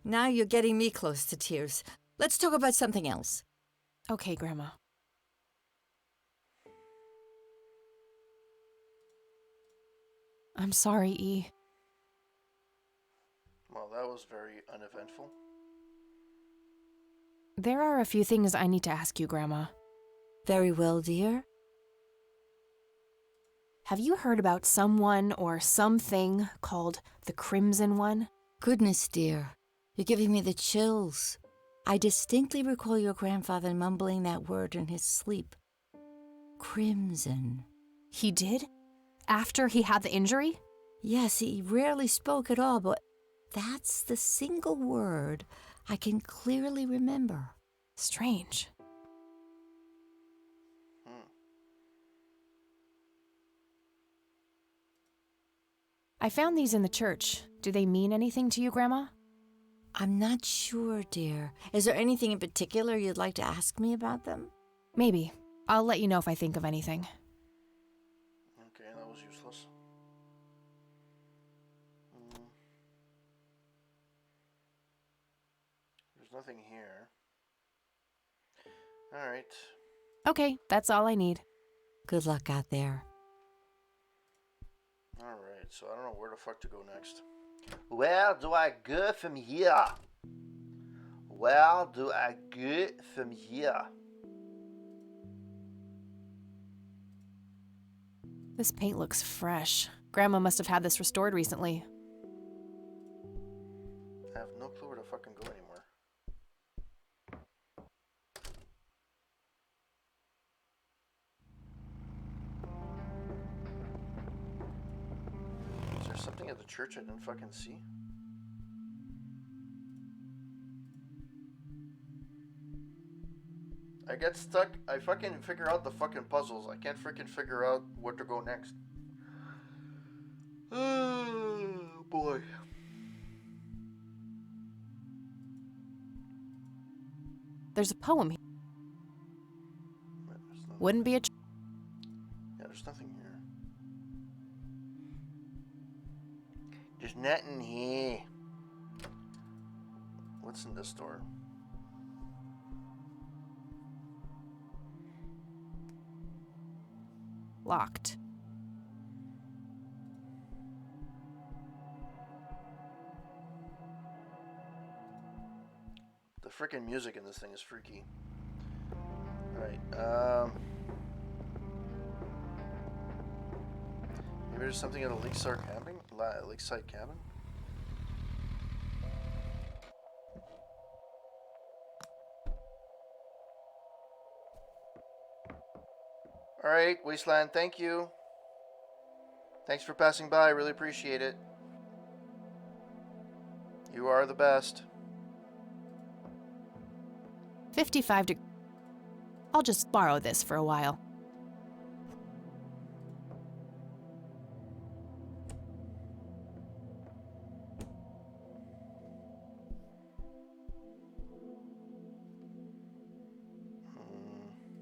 Speaker 5: Now you're getting me close to tears. Let's talk about something else.
Speaker 2: Okay, Grandma. I'm sorry, E.
Speaker 1: Well, that was very uneventful.
Speaker 2: There are a few things I need to ask you, Grandma.
Speaker 5: Very well, dear.
Speaker 2: Have you heard about someone or something called the Crimson One?
Speaker 5: Goodness, dear. You're giving me the chills. I distinctly recall your grandfather mumbling that word in his sleep. Crimson.
Speaker 2: He did? After he had the injury?
Speaker 5: Yes, he rarely spoke at all, but that's the single word I can clearly remember.
Speaker 2: Strange. I found these in the church. Do they mean anything to you, Grandma?
Speaker 5: I'm not sure, dear. Is there anything in particular you'd like to ask me about them?
Speaker 2: Maybe. I'll let you know if I think of anything.
Speaker 1: Okay, that was useless. There's nothing here. Alright.
Speaker 2: Okay, that's all I need.
Speaker 5: Good luck out there.
Speaker 1: Alright, so I don't know where the fuck to go next. Where do I go from here? Where do I go from here?
Speaker 2: This paint looks fresh. Grandma must have had this restored recently.
Speaker 1: I have no clue where to fucking go anymore. Is there something at the church I didn't fucking see? I get stuck. I fucking figure out the fucking puzzles. I can't freaking figure out where to go next. Oh boy.
Speaker 2: There's a poem here. Wouldn't be a...
Speaker 1: Yeah, there's nothing here. There's nothing here. What's in this door?
Speaker 2: Locked.
Speaker 1: The freaking music in this thing is freaky. Alright, maybe there's something at a lakeside cabin? Alright, Wasteland, thank you. Thanks for passing by, I really appreciate it. You are the best.
Speaker 2: 55 degrees. I'll just borrow this for a while.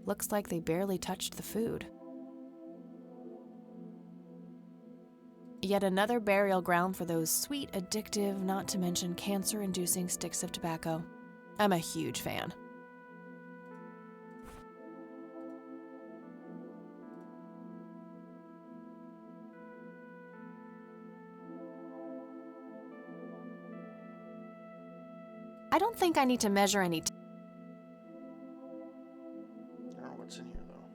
Speaker 2: Looks like they barely touched the food. Yet another burial ground for those sweet, addictive, not to mention cancer-inducing sticks of tobacco. I'm a huge fan. I don't think I need to measure any...
Speaker 1: I don't know what's in here, though.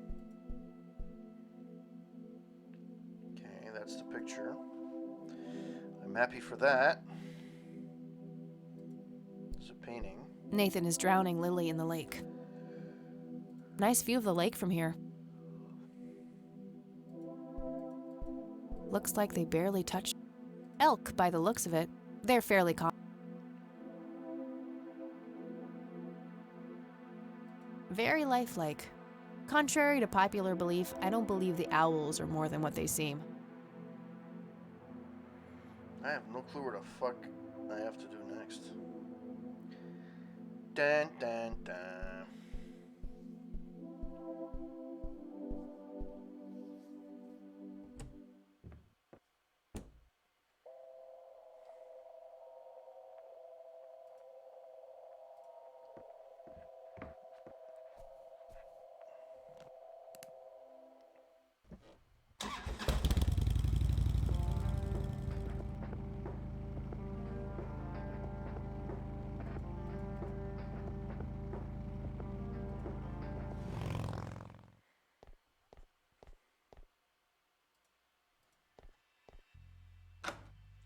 Speaker 1: Okay, that's the picture. I'm happy for that. It's a painting.
Speaker 2: Nathan is drowning Lily in the lake. Nice view of the lake from here. Looks like they barely touched elk by the looks of it. They're fairly common. Very lifelike. Contrary to popular belief, I don't believe the owls are more than what they seem.
Speaker 1: I have no clue where the fuck I have to do next. Dun dun dun.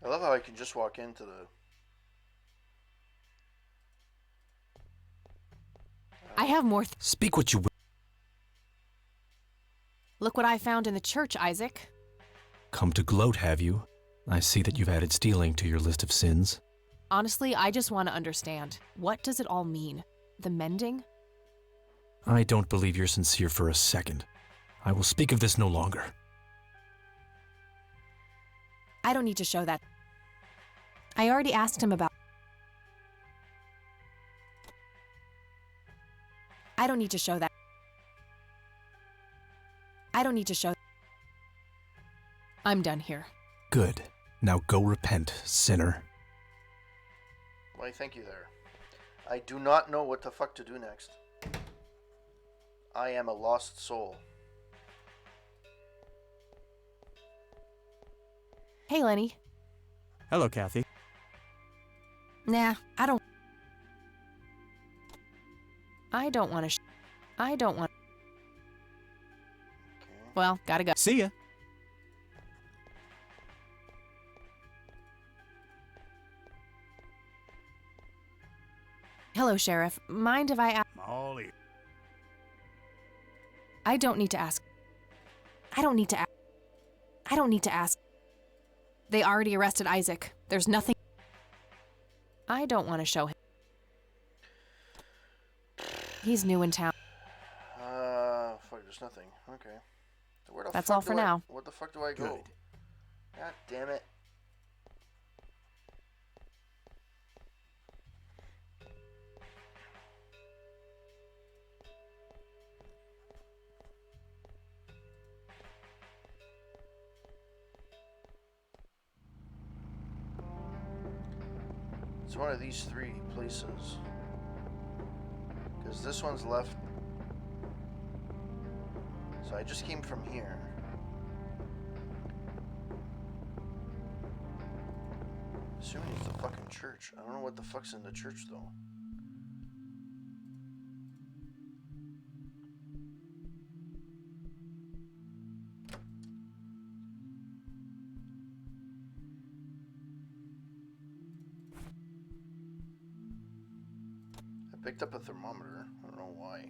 Speaker 1: I love how I can just walk into the...
Speaker 2: I have more.
Speaker 6: Speak what you will.
Speaker 2: Look what I found in the church, Isaac.
Speaker 6: Come to gloat, have you? I see that you've added stealing to your list of sins.
Speaker 2: Honestly, I just want to understand. What does it all mean? The mending?
Speaker 6: I don't believe you're sincere for a second. I will speak of this no longer.
Speaker 2: I don't need to show that. I already asked him about. I don't need to show that. I don't need to show. I'm done here.
Speaker 6: Good. Now go repent, sinner.
Speaker 1: Why, thank you there. I do not know what the fuck to do next. I am a lost soul.
Speaker 2: Hey, Lenny.
Speaker 4: Hello, Kathy.
Speaker 2: Nah, I don't want to. I don't want. Well, gotta go.
Speaker 4: See ya.
Speaker 2: Hello, Sheriff. Mind if I ask?
Speaker 3: All ears.
Speaker 2: I don't need to ask. I don't need to ask. I don't need to ask. They already arrested Isaac. There's nothing. I don't want to show him. He's new in town.
Speaker 1: Fuck, there's nothing. Okay. So where the
Speaker 2: That's
Speaker 1: fuck
Speaker 2: all for
Speaker 1: do I-
Speaker 2: now.
Speaker 1: What the fuck do I go?
Speaker 3: Good.
Speaker 1: God damn it. It's one of these three places. Because this one's left. So I just came from here. Assuming it's the fucking church. I don't know what the fuck's in the church though. I picked up a thermometer. I don't know why.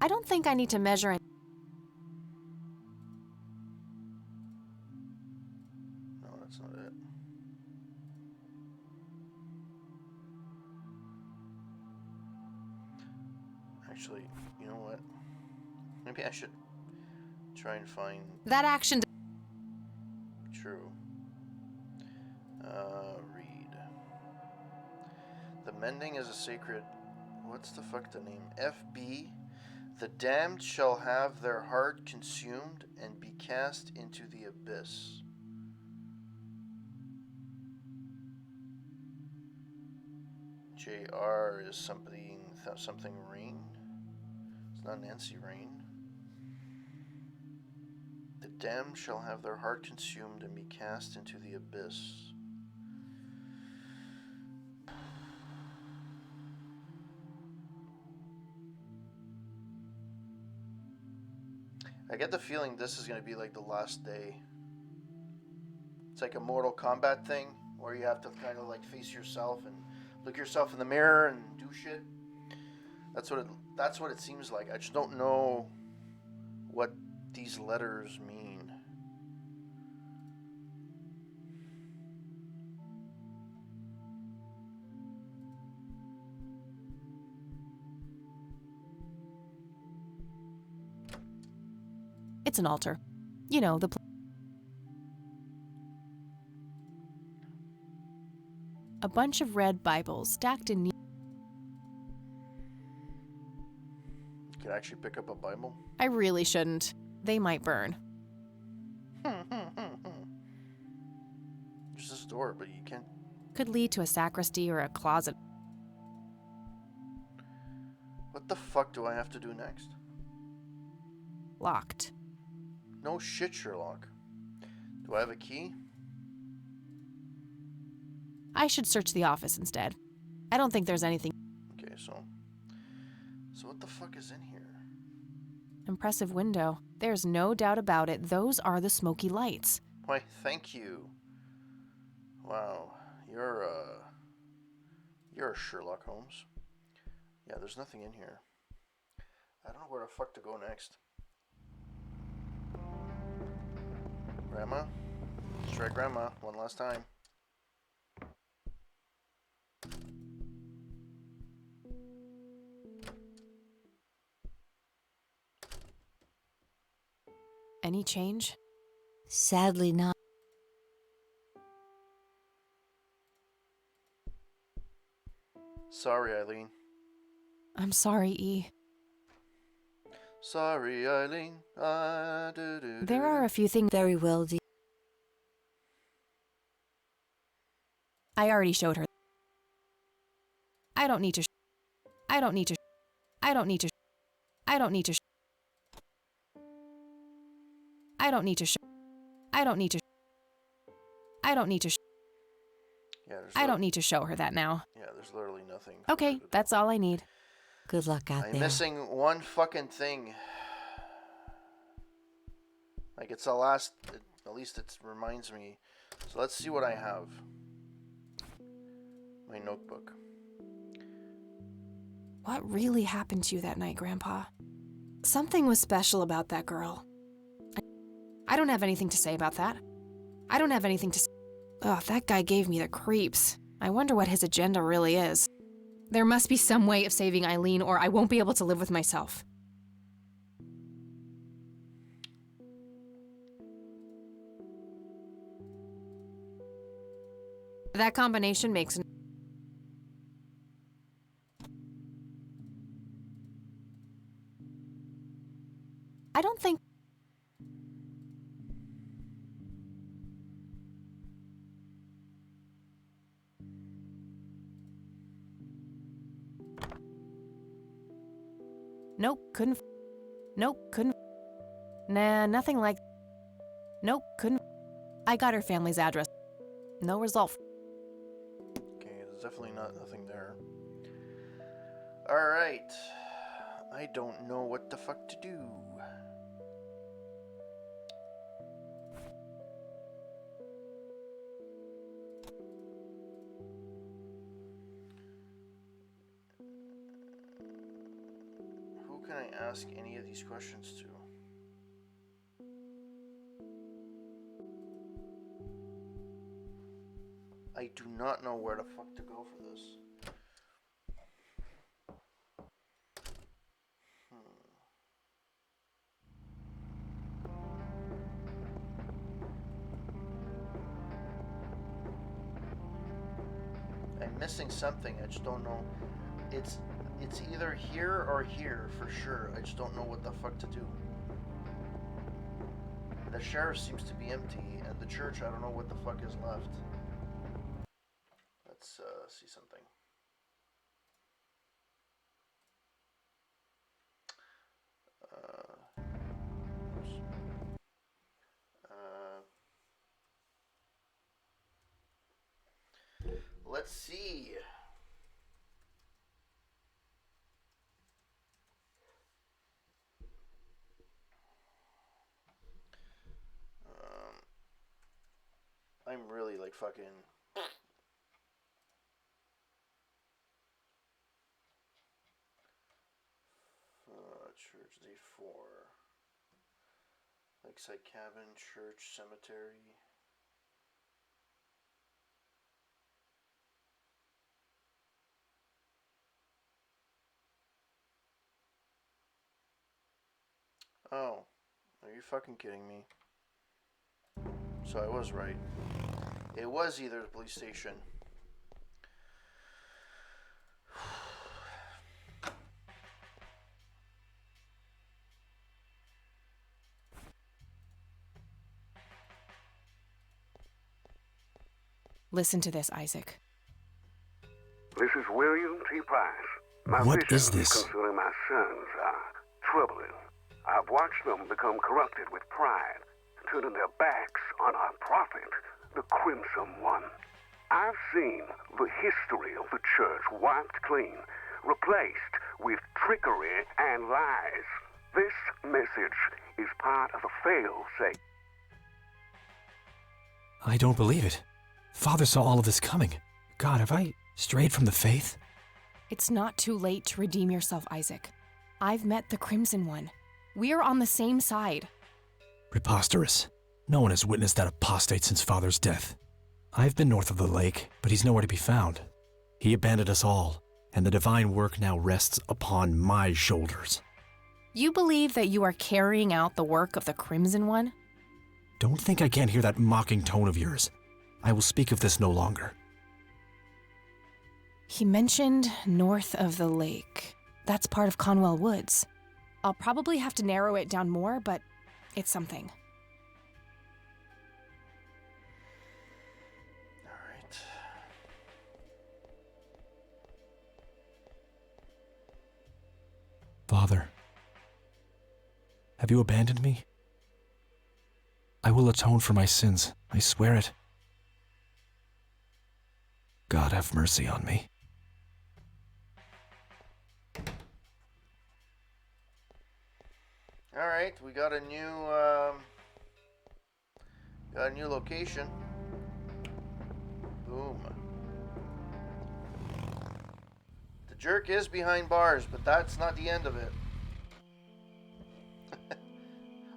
Speaker 2: I don't think I need to measure it.
Speaker 1: No, that's not it. Actually, you know what? Maybe I should try and find
Speaker 2: That action.
Speaker 1: true. Read. The mending is a sacred. What's the fuck the name? FB. The damned shall have their heart consumed and be cast into the abyss. JR is something Rain. It's not Nancy Rain. The damned shall have their heart consumed and be cast into the abyss. I get the feeling this is going to be like the last day. It's like a Mortal Kombat thing where you have to kind of like face yourself and look yourself in the mirror and do shit. That's what it seems like. I just don't know what these letters mean.
Speaker 2: It's an altar. You know, the. A bunch of red Bibles stacked in.
Speaker 1: You can actually pick up a Bible.
Speaker 2: I really shouldn't. They might burn.
Speaker 1: There's this door, but you can't.
Speaker 2: Could lead to a sacristy or a closet.
Speaker 1: What the fuck do I have to do next?
Speaker 2: Locked.
Speaker 1: No shit, Sherlock. Do I have a key?
Speaker 2: I should search the office instead. I don't think there's anything.
Speaker 1: Okay, so what the fuck is in here?
Speaker 2: Impressive window. There's no doubt about it. Those are the smoky lights.
Speaker 1: Why, thank you. Wow, you're a Sherlock Holmes. Yeah, there's nothing in here. I don't know where the fuck to go next. Grandma? Let's try Grandma one last time.
Speaker 2: Any change?
Speaker 5: Sadly not.
Speaker 1: Sorry, Eileen.
Speaker 2: I'm sorry, E.
Speaker 1: Sorry, Eileen.
Speaker 2: There are a few things.
Speaker 5: Very well, dear.
Speaker 2: I already showed her. I don't need to. I don't need to. I don't need to. I don't need to. I don't need to. I don't need to. I don't need to.
Speaker 1: Yeah,
Speaker 2: I don't need to show her that now.
Speaker 1: Yeah, there's literally nothing.
Speaker 2: Okay, that's all I need.
Speaker 5: Good luck out
Speaker 1: I'm
Speaker 5: there.
Speaker 1: missing one fucking thing. Like, it's the last. At least it reminds me. So let's see what I have. My notebook.
Speaker 2: What really happened to you that night, Grandpa? Something was special about that girl. I don't have anything to say about that. I don't have anything to say. Ugh, that guy gave me the creeps. I wonder what his agenda really is. There must be some way of saving Eileen, or I won't be able to live with myself. That combination makes... I don't think... Nope, couldn't... Nope, couldn't... Nah, nothing like... Nope, couldn't... I got her family's address. No result.
Speaker 1: Okay, there's definitely nothing there. Alright. I don't know what the fuck to do. Who can I ask any of these questions to? I do not know where the fuck to go for this. I'm missing something. I just don't know. It's either here or here for sure. I just don't know what the fuck to do. The sheriff seems to be empty, and the church, I don't know what the fuck is left. Let's see something. Let's see. I'm really like fucking. Church D4. Lakeside Cabin, Church, Cemetery. Oh, are you fucking kidding me? So I was right. It was either the police station.
Speaker 2: Listen to this, Isaac.
Speaker 10: This is William T. Price. My
Speaker 6: What
Speaker 10: visions
Speaker 6: is this?
Speaker 10: concerning my sons are troubling. I've watched them become corrupted with pride, turning their backs on our prophet, the Crimson One. I've seen the history of the church wiped clean, replaced with trickery and lies. This message is part of a fail-safe.
Speaker 6: I don't believe it. Father saw all of this coming. God, have I strayed from the faith?
Speaker 2: It's not too late to redeem yourself, Isaac. I've met the Crimson One. We're on the same side.
Speaker 6: Preposterous. No one has witnessed that apostate since Father's death. I've been north of the lake, but he's nowhere to be found. He abandoned us all, and the divine work now rests upon my shoulders.
Speaker 2: You believe that you are carrying out the work of the Crimson One?
Speaker 6: Don't think I can't hear that mocking tone of yours. I will speak of this no longer.
Speaker 2: He mentioned north of the lake. That's part of Conwell Woods. I'll probably have to narrow it down more, but it's something.
Speaker 1: All right.
Speaker 6: Father, have you abandoned me? I will atone for my sins, I swear it. God have mercy on me.
Speaker 1: All right, we got a new location. Boom. The jerk is behind bars, but that's not the end of it.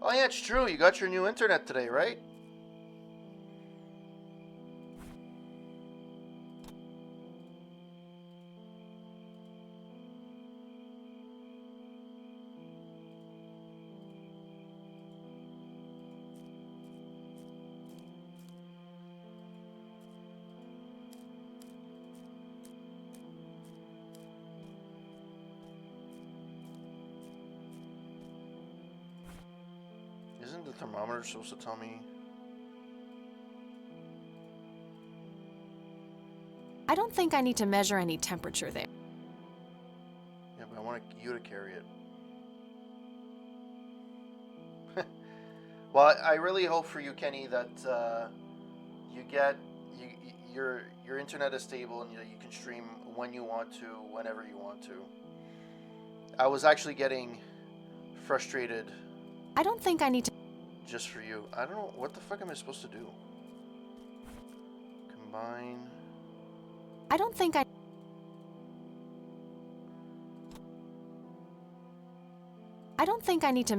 Speaker 1: Oh yeah, it's true. You got your new internet today, right? Isn't the thermometer supposed to tell me?
Speaker 2: I don't think I need to measure any temperature there.
Speaker 1: Yeah, but I want you to carry it. Well, I really hope for you, Kenny, that your internet is stable and you can stream when you want to, whenever you want to. I was actually getting frustrated.
Speaker 2: I don't think I need to.
Speaker 1: Just for you. I don't know. What the fuck am I supposed to do? Combine.
Speaker 2: I don't think I. I don't think I need to.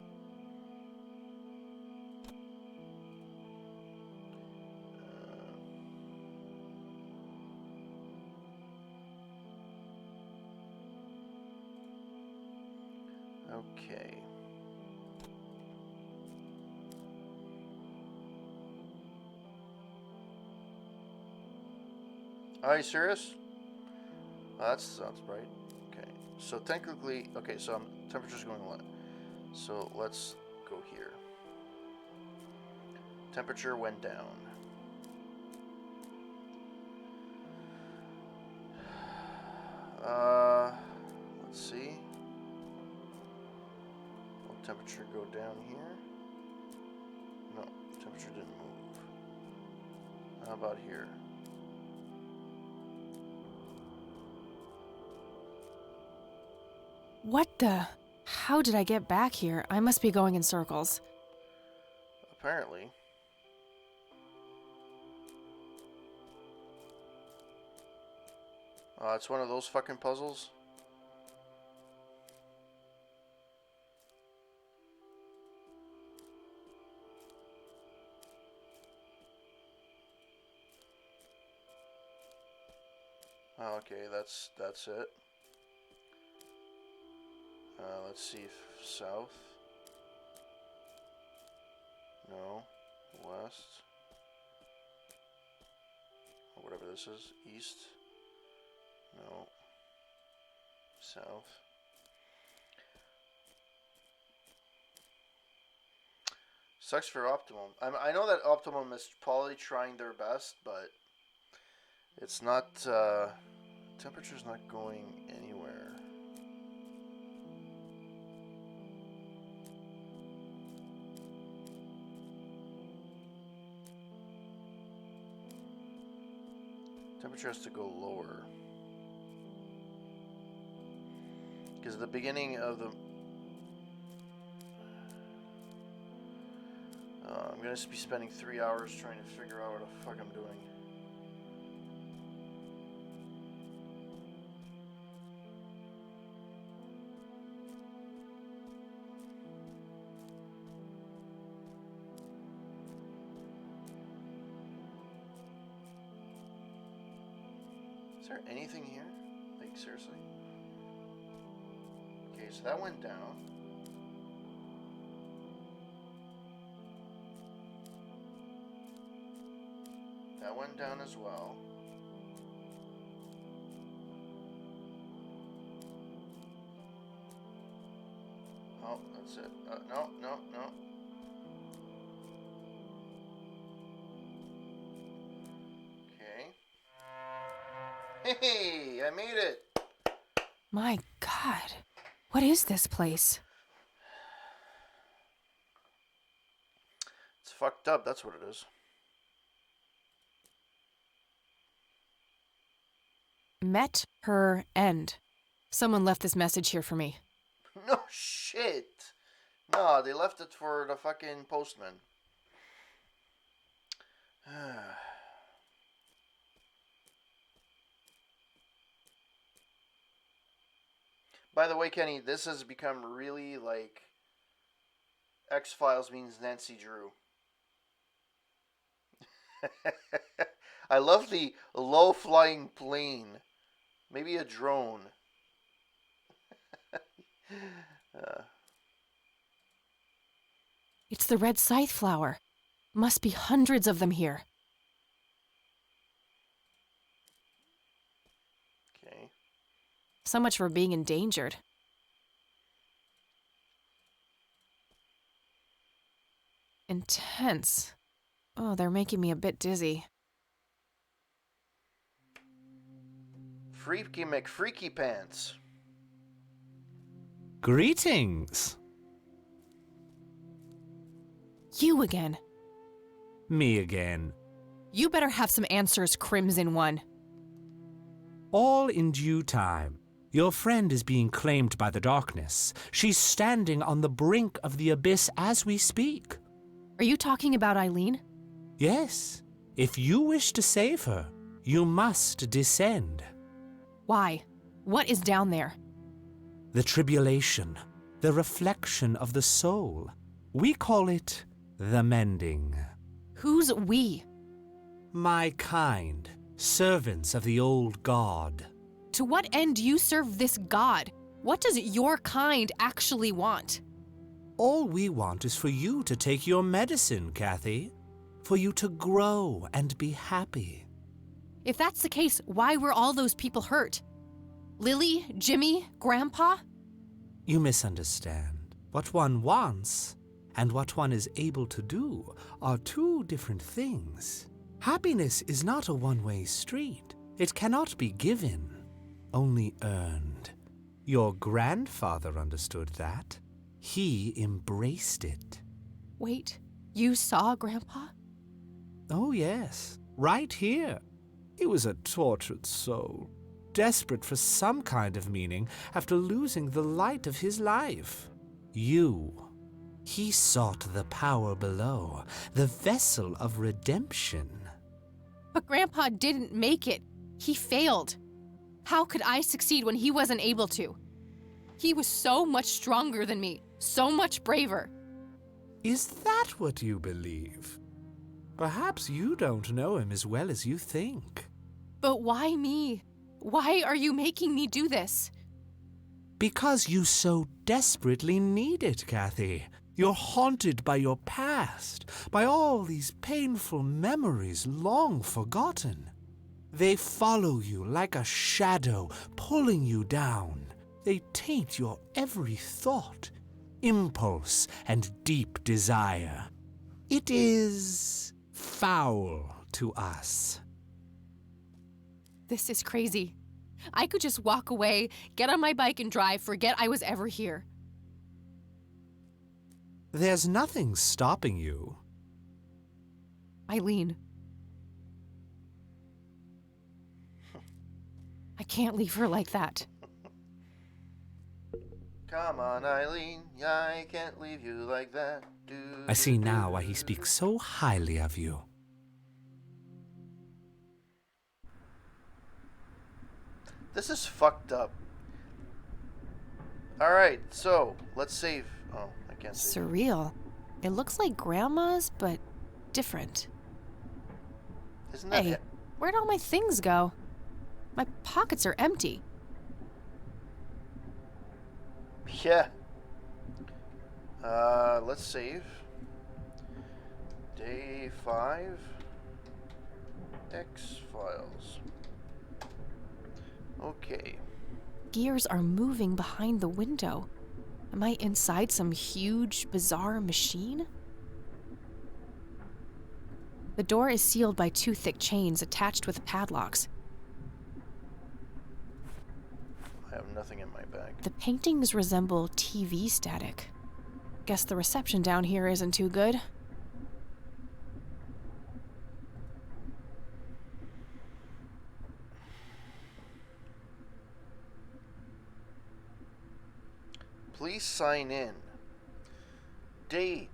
Speaker 1: Okay. Are you serious? Oh, that sounds right. Okay. So technically, okay, so temperature's going low. So let's go here. Temperature went down. Let's see. Will temperature go down here? No, temperature didn't move. How about here?
Speaker 2: What the? How did I get back here? I must be going in circles.
Speaker 1: Apparently. It's one of those fucking puzzles. Oh, okay, that's it. Let's see if south. No. West. Or whatever this is. East. No. South. Sucks for Optimum. I know that Optimum is probably trying their best, but it's not, temperature's not going anywhere. Temperature has to go lower. Because at the beginning of the... I'm going to be spending 3 hours trying to figure out what the fuck I'm doing. Is there anything here? Like, seriously? Okay, so that went down. That went down as well. Oh, that's it. No. Okay. Hey, I made it!
Speaker 2: My God. What is this place?
Speaker 1: It's fucked up, that's what it is.
Speaker 2: Met her end. Someone left this message here for me.
Speaker 1: No shit! No, they left it for the fucking postman. By the way, Kenny, this has become really like X-Files means Nancy Drew. I love the low-flying plane. Maybe a drone.
Speaker 2: It's the red scythe flower. Must be hundreds of them here.
Speaker 1: Okay.
Speaker 2: So much for being endangered. Intense. Oh, they're making me a bit dizzy.
Speaker 1: Freaky McFreaky Pants.
Speaker 9: Greetings.
Speaker 2: You again.
Speaker 9: Me again.
Speaker 2: You better have some answers, Crimson One.
Speaker 9: All in due time. Your friend is being claimed by the darkness. She's standing on the brink of the abyss as we speak.
Speaker 2: Are you talking about Eileen?
Speaker 9: Yes. If you wish to save her, you must descend.
Speaker 2: Why? What is down there?
Speaker 9: The tribulation, the reflection of the soul. We call it the mending.
Speaker 2: Who's we?
Speaker 9: My kind, servants of the old god.
Speaker 2: To what end do you serve this god? What does your kind actually want?
Speaker 9: All we want is for you to take your medicine, Kathy. For you to grow and be happy.
Speaker 2: If that's the case, why were all those people hurt? Lily, Jimmy, Grandpa?
Speaker 9: You misunderstand. What one wants and what one is able to do are two different things. Happiness is not a one-way street. It cannot be given, only earned. Your grandfather understood that. He embraced it.
Speaker 2: Wait, you saw Grandpa?
Speaker 9: Oh, yes, right here. He was a tortured soul, desperate for some kind of meaning after losing the light of his life. He sought the power below, the vessel of redemption.
Speaker 2: But Grandpa didn't make it. He failed. How could I succeed when he wasn't able to? He was so much stronger than me, so much braver.
Speaker 9: Is that what you believe? Perhaps you don't know him as well as you think.
Speaker 2: But why me? Why are you making me do this?
Speaker 9: Because you so desperately need it, Kathy. You're haunted by your past, by all these painful memories long forgotten. They follow you like a shadow, pulling you down. They taint your every thought, impulse, and deep desire. It is foul to us.
Speaker 2: This is crazy. I could just walk away, get on my bike and drive, forget I was ever here.
Speaker 9: There's nothing stopping you.
Speaker 2: Eileen. I can't leave her like that.
Speaker 1: Come on, Eileen. I can't leave you like that.
Speaker 9: I see now why he speaks so highly of you.
Speaker 1: This is fucked up. Alright, so, let's save. Oh, I can't save.
Speaker 2: Surreal. It looks like Grandma's, but different.
Speaker 1: Isn't that
Speaker 2: Hey,
Speaker 1: it?
Speaker 2: where'd all my things go? My pockets are empty.
Speaker 1: Yeah. Let's save. Day 5. X-Files. Okay.
Speaker 2: Gears are moving behind the window. Am I inside some huge, bizarre machine? The door is sealed by 2 thick chains attached with padlocks.
Speaker 1: I have nothing in my bag.
Speaker 2: The paintings resemble TV static. Guess the reception down here isn't too good.
Speaker 1: Please sign in. Date,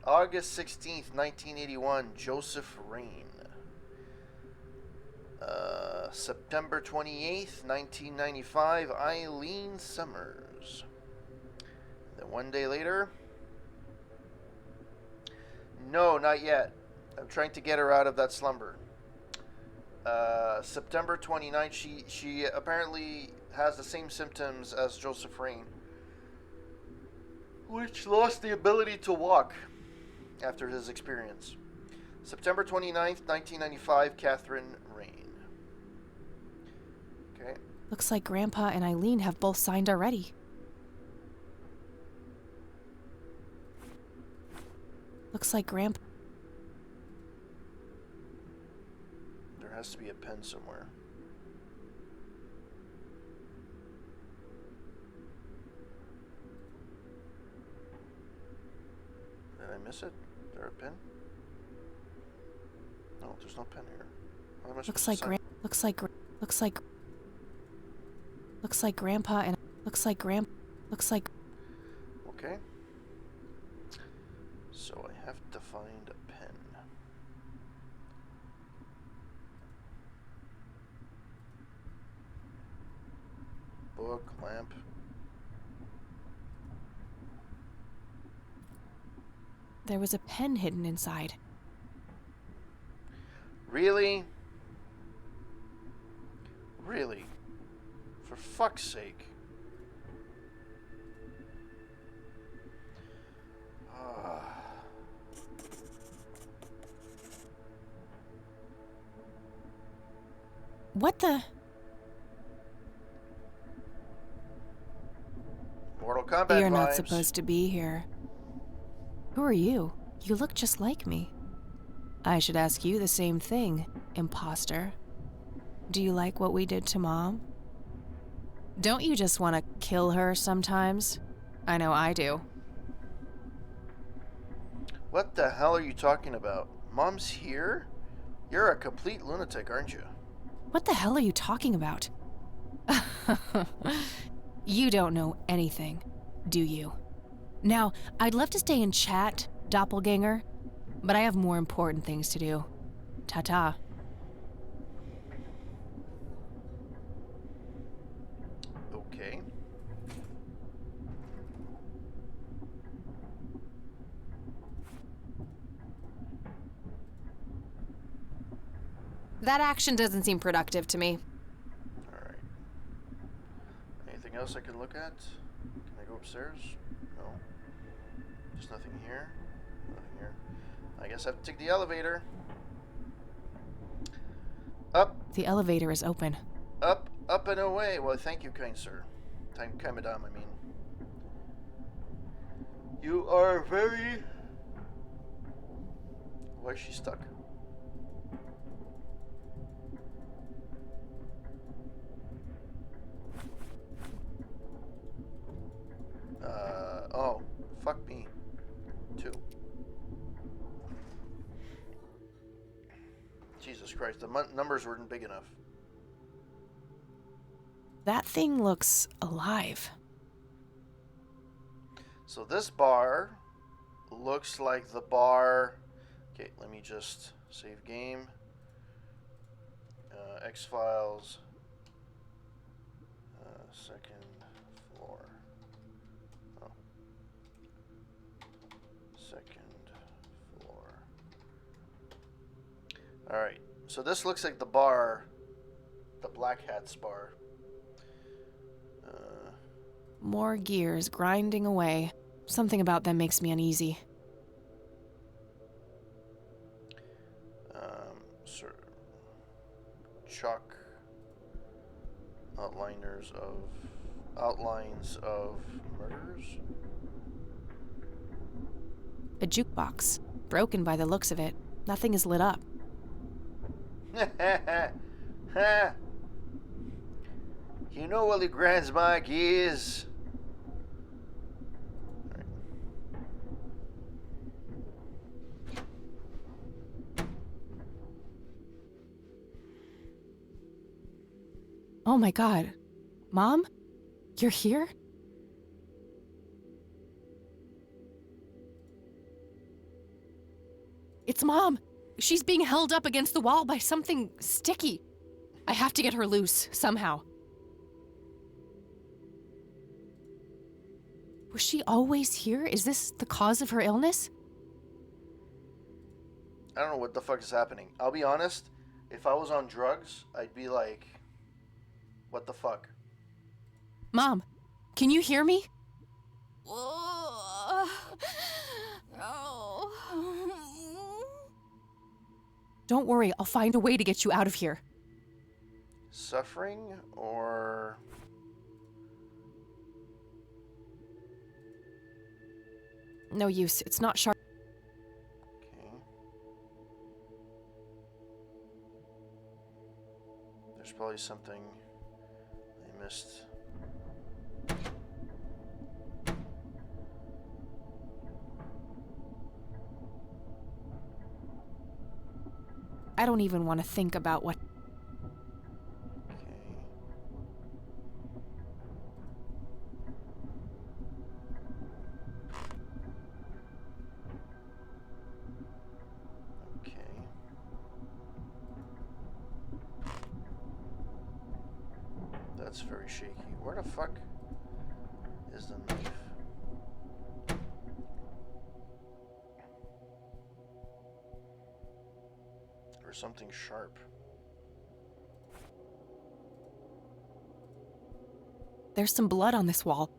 Speaker 1: August 16th, 1981, Joseph Rain. September 28th, 1995, Eileen Summers. Then 1 day later... No, not yet. I'm trying to get her out of that slumber. September 29th, she apparently has the same symptoms as Joseph Rain, which lost the ability to walk after his experience. September 29th, 1995, Catherine Rain. Okay.
Speaker 2: Looks like Grandpa and Eileen have both signed already. Looks like Grandpa...
Speaker 1: There has to be a pen somewhere. Did I miss it? Is there a pen? No, there's no pen here. How am I supposed to sign?
Speaker 2: Looks like Grandpa and...
Speaker 1: Okay. So I have to find a pen. Book, lamp.
Speaker 2: There was a pen hidden inside.
Speaker 1: Really? Really? For fuck's sake.
Speaker 2: What the...
Speaker 1: Mortal Kombat
Speaker 2: You're not
Speaker 1: vibes.
Speaker 2: supposed to be here. Who are you? You look just like me. I should ask you the same thing, imposter. Do you like what we did to Mom? Don't you just want to kill her sometimes? I know I do.
Speaker 1: What the hell are you talking about? Mom's here? You're a complete lunatic, aren't you?
Speaker 2: What the hell are you talking about? You don't know anything, do you? Now, I'd love to stay and chat, doppelganger, but I have more important things to do. Ta-ta.
Speaker 1: Okay.
Speaker 2: That action doesn't seem productive to me.
Speaker 1: Alright. Anything else I can look at? Can I go upstairs? No. There's nothing here. Nothing here. I guess I have to take the elevator. Up.
Speaker 2: The elevator is open.
Speaker 1: Up, up and away. Well, thank you, kind sir. Kind madame, I mean. You are very... Why is she stuck? Oh, fuck me. 2. Jesus Christ, the numbers weren't big enough.
Speaker 2: That thing looks alive.
Speaker 1: So this bar looks like the bar... Okay, let me just save game. X-Files. Second floor. Oh. Second floor. Alright, so this looks like the bar the Black Hats bar.
Speaker 2: More gears grinding away. Something about them makes me uneasy.
Speaker 1: Sir, chalk outlines of murders.
Speaker 2: A jukebox. Broken by the looks of it. Nothing is lit up.
Speaker 1: You know Willie Grant's my gears.
Speaker 2: Oh my god. Mom? You're here? It's Mom! She's being held up against the wall by something sticky. I have to get her loose, somehow. Was she always here? Is this the cause of her illness?
Speaker 1: I don't know what the fuck is happening. I'll be honest, if I was on drugs, I'd be like, what the fuck?
Speaker 2: Mom, can you hear me? Don't worry, I'll find a way to get you out of here.
Speaker 1: Suffering or...
Speaker 2: No use, it's not sharp.
Speaker 1: Okay. There's probably something I missed.
Speaker 2: I don't even want to think about what...
Speaker 1: Okay. That's very shaky. Where the fuck is the knife? Or something sharp.
Speaker 2: There's some blood on this wall.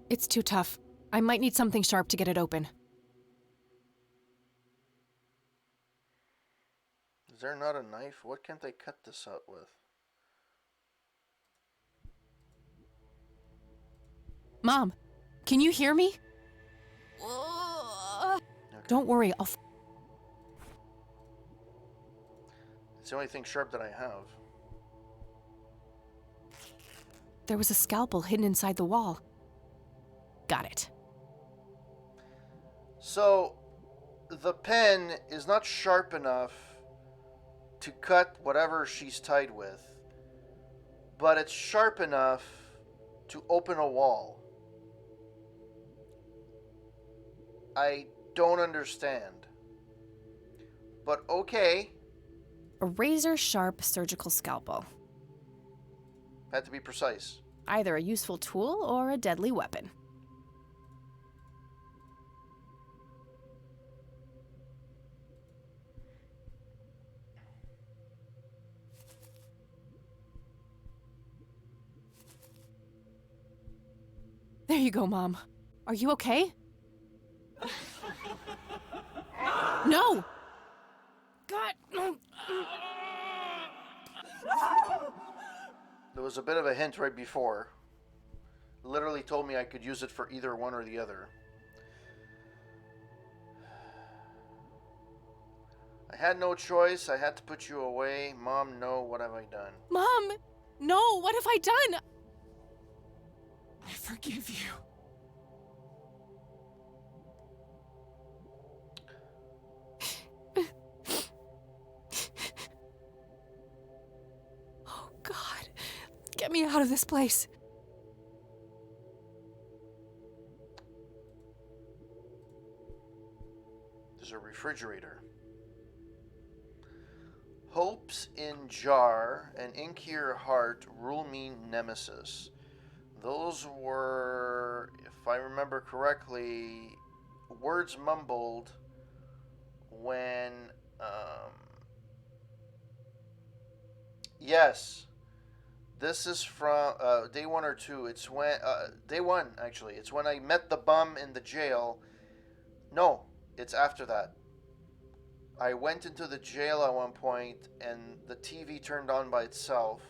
Speaker 2: It's too tough. I might need something sharp to get it open.
Speaker 1: Is there not a knife? What can't they cut this out with?
Speaker 2: Mom, can you hear me?
Speaker 1: Okay.
Speaker 2: Don't worry, I'll...
Speaker 1: It's the only thing sharp that I have.
Speaker 2: There was a scalpel hidden inside the wall. Got it.
Speaker 1: So, the pen is not sharp enough to cut whatever she's tied with, but it's sharp enough to open a wall. I don't understand. But okay.
Speaker 2: A razor-sharp surgical scalpel.
Speaker 1: Had to be precise.
Speaker 2: Either a useful tool or a deadly weapon. There you go, Mom. Are you okay? No! God!
Speaker 1: There was a bit of a hint right before. Literally told me I could use it for either one or the other. I had no choice. I had to put you away. Mom, no, what have I done?
Speaker 2: Mom! No, what have I done?
Speaker 8: I forgive you.
Speaker 2: Oh, God. Get me out of this place.
Speaker 1: There's a refrigerator. Hopes in jar and ink your heart rule me nemesis. Those were, if I remember correctly, words mumbled when Yes. This is from day 1 or 2. It's when day 1 actually. It's when I met the bum in the jail. No, it's after that. I went into the jail at one point and the TV turned on by itself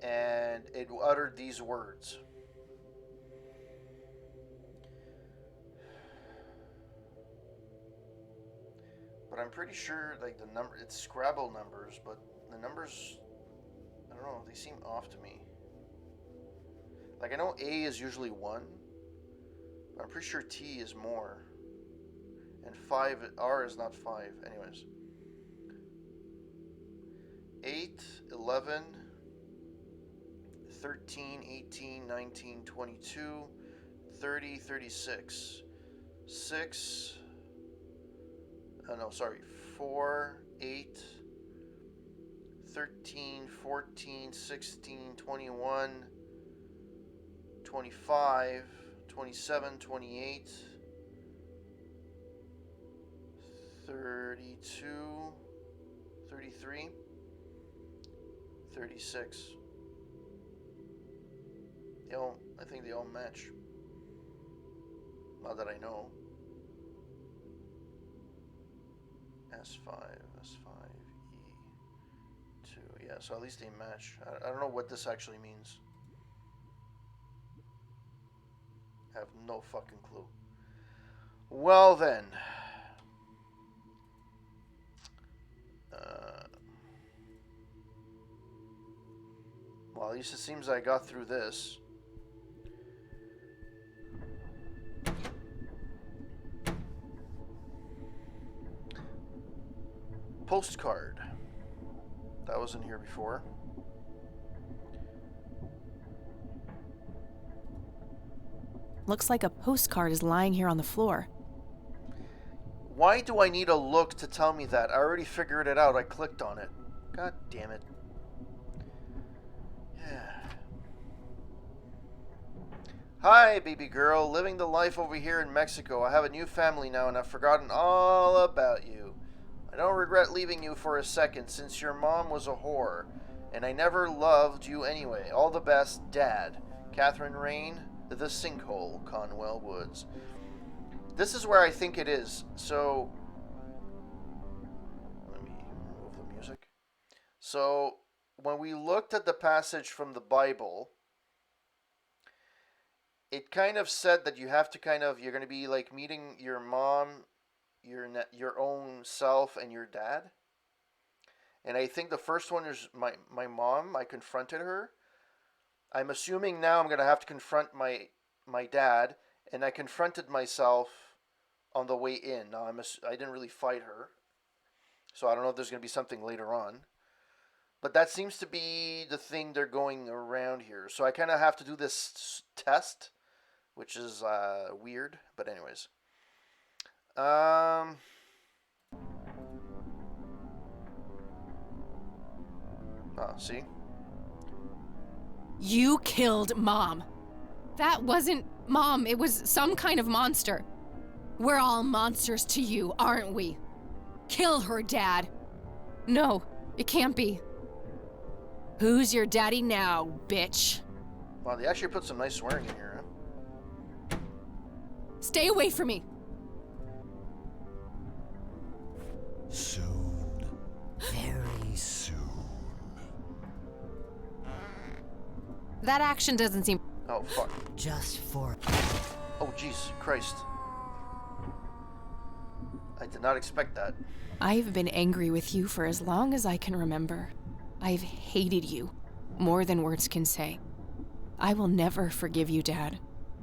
Speaker 1: and it uttered these words. But I'm pretty sure like the number, it's Scrabble numbers, but the numbers, I don't know, they seem off to me. Like I know A is usually 1, but I'm pretty sure T is more. And 5, R is not 5. Anyways. 8, 11, 13, 18, 19, 22, 30, 36. 6, no, sorry, 4, 8, 13, 14, 16, 21, 25, 27, 28, 32, 33, 36. I think they all match. Not that I know. S5, S5, E2. Yeah, so at least they match. I don't know what this actually means. I have no fucking clue. Well then. Well, at least it seems I got through this. Postcard. That wasn't here before.
Speaker 2: Looks like a postcard is lying here on the floor.
Speaker 1: Why do I need a look to tell me that? I already figured it out. I clicked on it. God damn it. Yeah. Hi, baby girl. Living the life over here in Mexico. I have a new family now and I've forgotten all about you. I don't regret leaving you for a second since your mom was a whore. And I never loved you anyway. All the best, Dad. Catherine Rain, The Sinkhole, Conwell Woods. This is where I think it is. So, let me remove the music. So, when we looked at the passage from the Bible, it kind of said that you have to you're going to be like meeting your mom, your own self, and your dad. And I think the first one is my mom. I confronted her. I'm assuming now I'm going to have to confront my dad, and I confronted myself on the way in. Now I didn't really fight her, so I don't know if there's going to be something later on. But that seems to be the thing they're going around here. So I kind of have to do this test, which is weird. But anyways. See?
Speaker 2: You killed Mom. That wasn't Mom. It was some kind of monster. We're all monsters to you, aren't we? Kill her, Dad. No, it can't be. Who's your daddy now, bitch?
Speaker 1: Wow, they actually put some nice swearing in here, huh?
Speaker 2: Stay away from me.
Speaker 3: Soon.
Speaker 5: Very soon.
Speaker 2: That action doesn't seem...
Speaker 1: Oh, fuck.
Speaker 5: Just for...
Speaker 1: Oh, jeez. Christ. I did not expect that.
Speaker 2: I've been angry with you for as long as I can remember. I've hated you, more than words can say. I will never forgive you, Dad,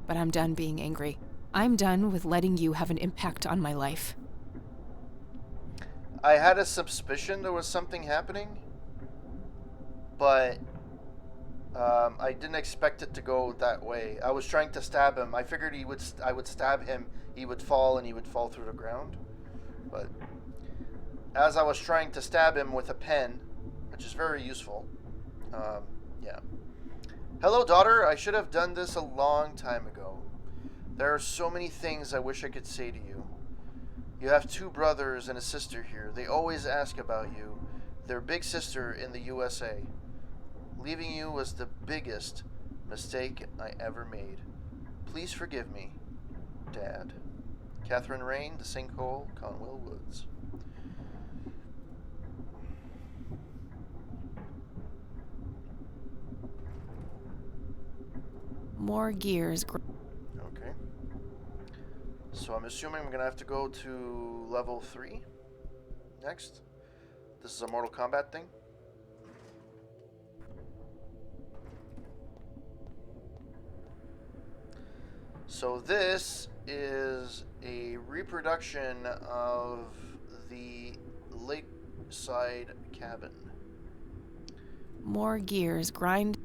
Speaker 2: but I'm done being angry. I'm done with letting you have an impact on my life.
Speaker 1: I had a suspicion there was something happening, but I didn't expect it to go that way. I was trying to stab him. I figured I would stab him, he would fall, and he would fall through the ground. But as I was trying to stab him with a pen, which is very useful, yeah. Hello, daughter. I should have done this a long time ago. There are so many things I wish I could say to you. You have 2 brothers and a sister here. They always ask about you. their big sister in the USA. Leaving you was the biggest mistake I ever made. Please forgive me, Dad. Catherine Rain, The Sinkhole, Conwell Woods.
Speaker 2: More gears.
Speaker 1: Okay. So I'm assuming I'm going to have to go to level 3 next. This is a Mortal Kombat thing. So this is a reproduction of the lakeside cabin.
Speaker 2: More gears. Grind.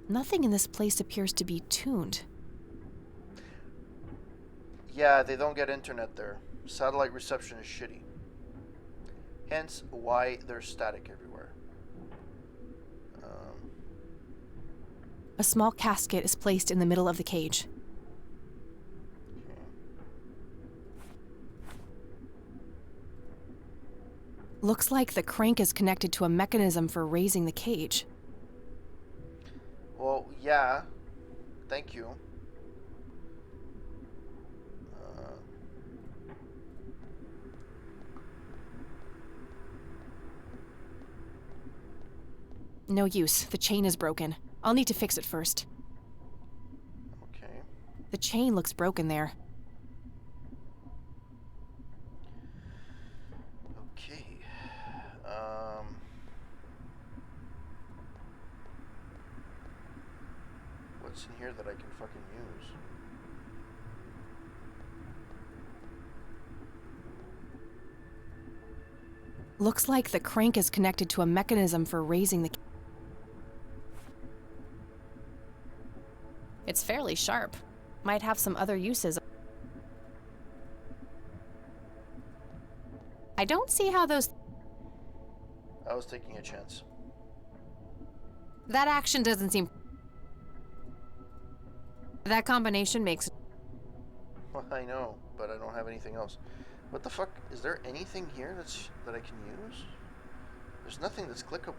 Speaker 2: Nothing in this place appears to be tuned.
Speaker 1: Yeah, they don't get internet there. Satellite reception is shitty. Hence why there's static everywhere.
Speaker 2: A small casket is placed in the middle of the cage. Looks like the crank is connected to a mechanism for raising the cage.
Speaker 1: Well, yeah. Thank you.
Speaker 2: No use. The chain is broken. I'll need to fix it first.
Speaker 1: Okay.
Speaker 2: The chain looks broken there.
Speaker 1: Okay. What's in here that I can fucking use?
Speaker 2: Looks like the crank is connected to a mechanism for raising the... It's fairly sharp. Might have some other uses. I don't see how those...
Speaker 1: I was taking a chance.
Speaker 2: That action doesn't seem... That combination makes...
Speaker 1: Well, I know, but I don't have anything else. What the fuck? Is there anything here that I can use? There's nothing that's clickable.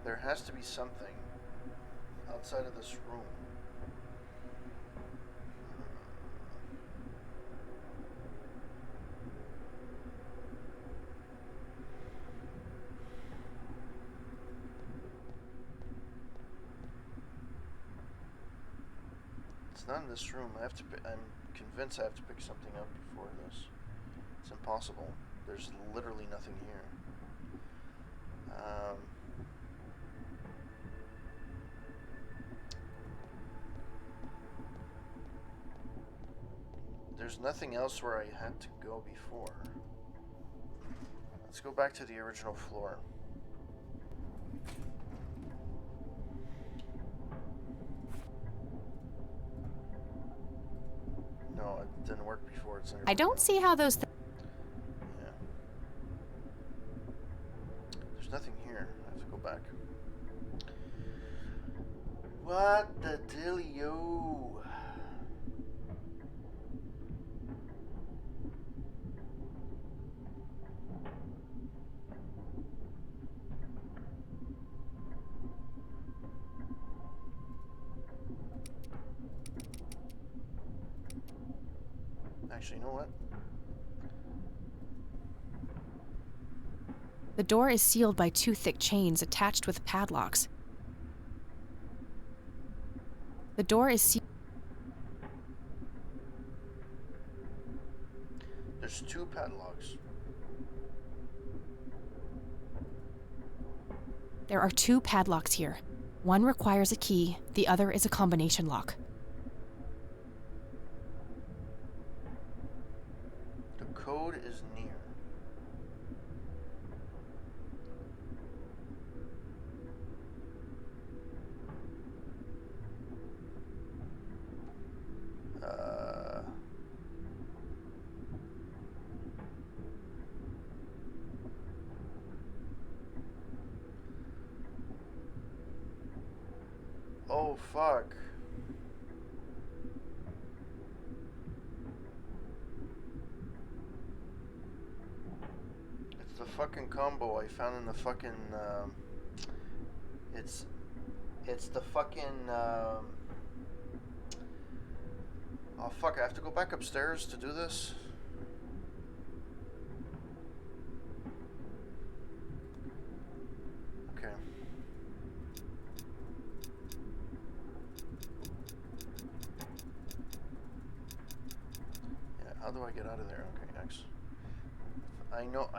Speaker 1: There has to be something outside of this room. It's not in this room. I'm convinced I have to pick something up before this. It's impossible. There's literally nothing here. There's nothing else where I had to go before. Let's go back to the original floor. No, it didn't work before. It's
Speaker 2: I don't see how those...
Speaker 1: Yeah. There's nothing here. I have to go back. What the dealio? Actually, you know what?
Speaker 2: The door is sealed by 2 thick chains attached with padlocks. The door is sealed...
Speaker 1: There's 2 padlocks.
Speaker 2: There are 2 padlocks here. One requires a key, the other is a combination lock.
Speaker 1: The code is near. fuck. It's the fucking combo I found in the fucking, it's the fucking, oh fuck, I have to go back upstairs to do this? Okay. Yeah, how do I get out of there? Okay, next. I know,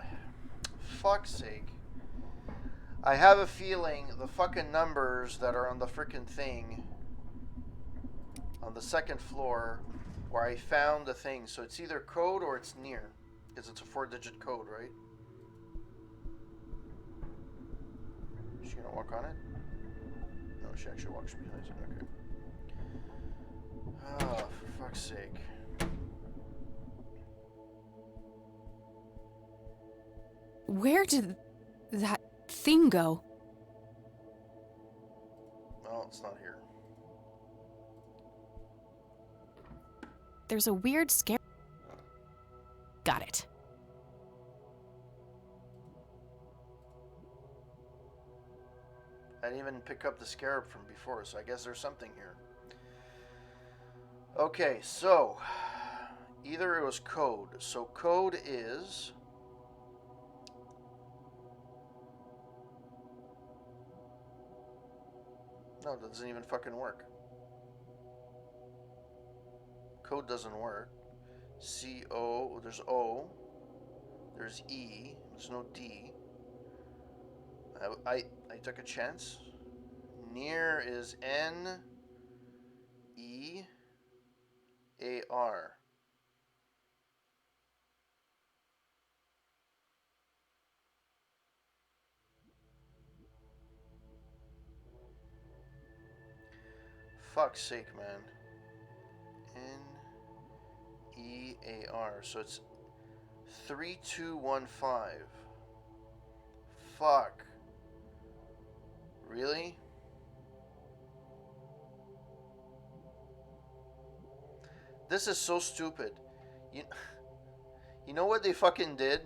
Speaker 1: fuck's sake. I have a feeling the fucking numbers that are on the frickin' thing on the second floor where I found the thing, so it's either code or it's near, because it's a 4-digit code, right? Is she gonna walk on it? No, she actually walks behind it. Okay. Oh, for fuck's sake.
Speaker 2: Where did that thing go?
Speaker 1: Well, it's not here.
Speaker 2: There's a weird scare. Got it.
Speaker 1: I didn't even pick up the scarab from before, so I guess there's something here. Okay, so either it was code. So code is... No, that doesn't even fucking work. Code doesn't work. C-O, there's O. There's E. There's no D. I took a chance. Near is N-E-A-R. Fuck's sake, man. N-E-A-R. So it's 3215. Fuck. Really? This is so stupid. You know what they fucking did?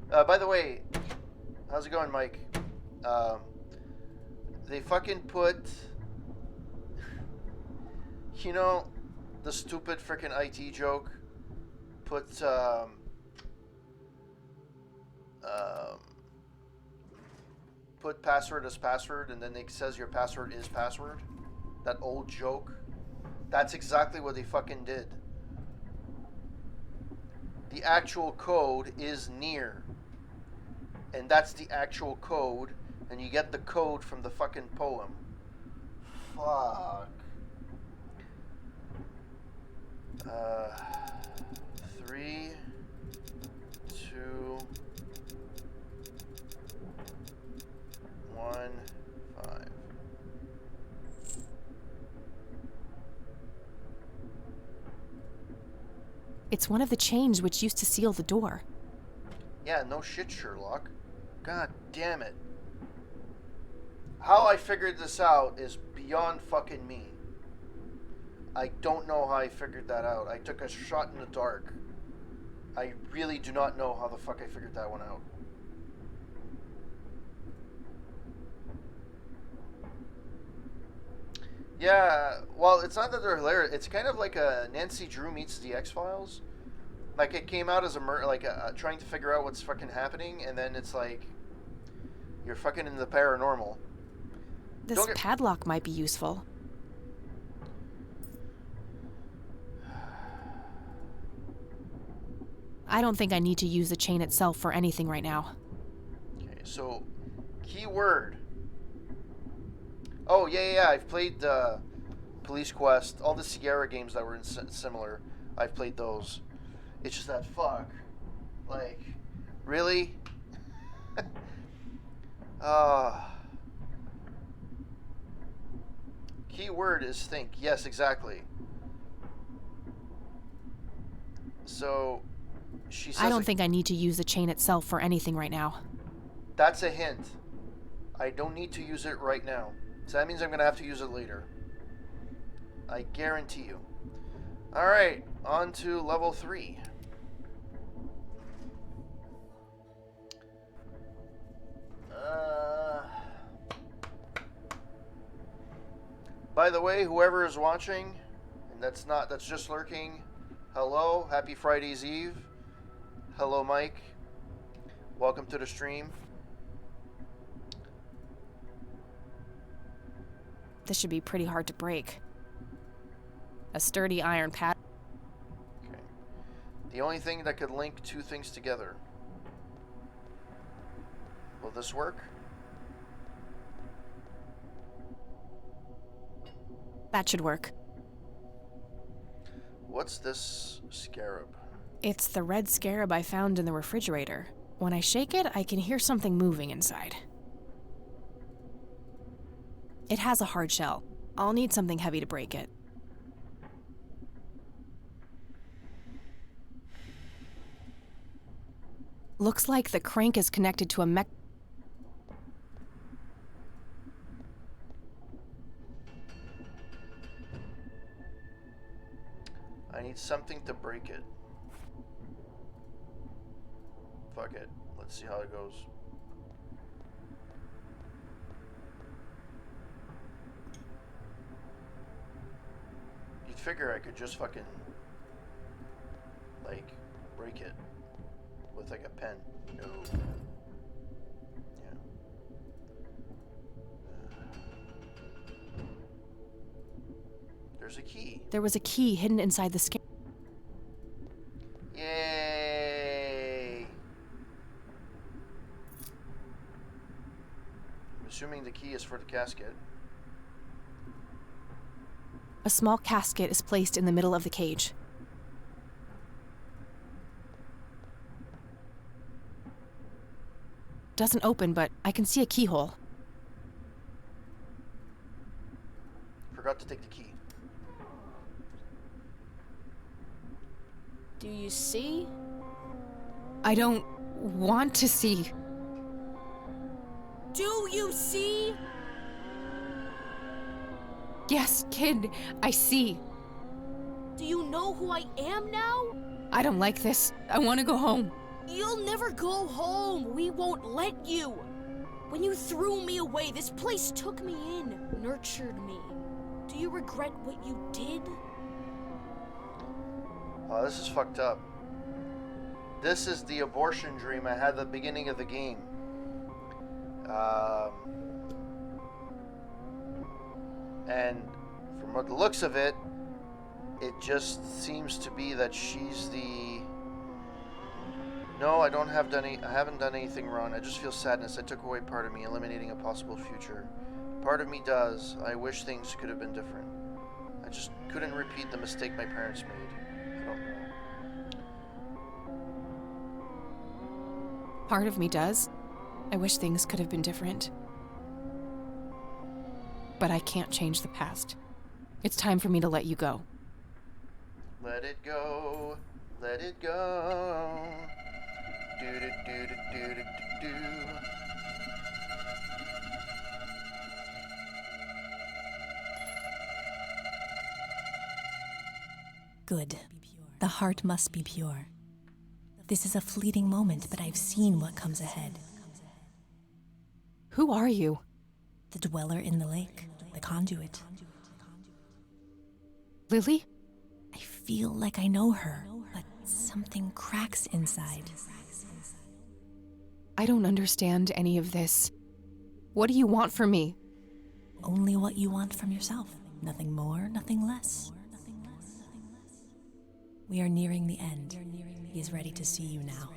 Speaker 1: By the way, how's it going, Mike? They fucking put... You know, the stupid freaking IT joke? Put, put password as password, and then it says your password is password. That old joke. That's exactly what they fucking did. The actual code is near. And that's the actual code, and you get the code from the fucking poem. Fuck. 3, 2, 1, 5.
Speaker 2: It's one of the chains which used to seal the door.
Speaker 1: Yeah, no shit, Sherlock. God damn it. How I figured this out is beyond fucking me. I don't know how I figured that out. I took a shot in the dark. I really do not know how the fuck I figured that one out. Yeah, well, it's not that they're hilarious. It's kind of like a Nancy Drew meets the X-Files. Like, it came out as a trying to figure out what's fucking happening, and then it's like, you're fucking in the paranormal.
Speaker 2: This padlock might be useful. I don't think I need to use the chain itself for anything right now.
Speaker 1: Okay, so, keyword. Oh, yeah, I've played Police Quest, all the Sierra games that were similar. I've played those. It's just that fuck. Like, really? Keyword is think. Yes, exactly. So, she says...
Speaker 2: I don't think I need to use the chain itself for anything right now.
Speaker 1: That's a hint. I don't need to use it right now. So that means I'm going to have to use it later. I guarantee you. Alright, on to level 3. By the way, whoever is watching, and that's just lurking, hello, happy Friday's Eve. Hello, Mike. Welcome to the stream.
Speaker 2: This should be pretty hard to break. A sturdy iron pad.
Speaker 1: Okay. The only thing that could link two things together. Will this work?
Speaker 2: That should work.
Speaker 1: What's this scarab?
Speaker 2: It's the red scarab I found in the refrigerator. When I shake it, I can hear something moving inside. It has a hard shell. I'll need something heavy to break it. Looks like the crank is connected to a mech.
Speaker 1: I need something to break it. Fuck it. Let's see how it goes. You'd figure I could just fucking, like, break it with, like, a pen. No. Yeah. There's a key.
Speaker 2: There was a key hidden inside the scarab.
Speaker 1: Yay! I'm assuming the key is for the casket.
Speaker 2: A small casket is placed in the middle of the cage. Doesn't open, but I can see a keyhole.
Speaker 1: Forgot to take the key.
Speaker 2: Do you see? I don't want to see.
Speaker 11: Do you see?
Speaker 2: Yes, kid, I see.
Speaker 11: Do you know who I am now?
Speaker 2: I don't like this. I want to go home.
Speaker 11: You'll never go home. We won't let you. When you threw me away, this place took me in, nurtured me. Do you regret what you did?
Speaker 1: Oh, this is fucked up. This is the abortion dream I had at the beginning of the game. And from what the looks of it, it just seems to be that she's the... No, I haven't done anything wrong. I just feel sadness. I took away part of me, eliminating a possible future. Part of me does. I wish things could have been different. I just couldn't repeat the mistake my parents made. I don't know.
Speaker 2: Part of me does. I wish things could have been different. But I can't change the past. It's time for me to let you go.
Speaker 1: Let it go. Let it go. Do do do do do do do.
Speaker 12: Good. The heart must be pure. This is a fleeting moment, but I've seen what comes ahead.
Speaker 2: Who are you?
Speaker 12: The dweller in the lake, the conduit.
Speaker 2: Lily?
Speaker 12: I feel like I know her, but something cracks inside.
Speaker 2: I don't understand any of this. What do you want from me?
Speaker 12: Only what you want from yourself. Nothing more, nothing less. We are nearing the end. He is ready to see you now.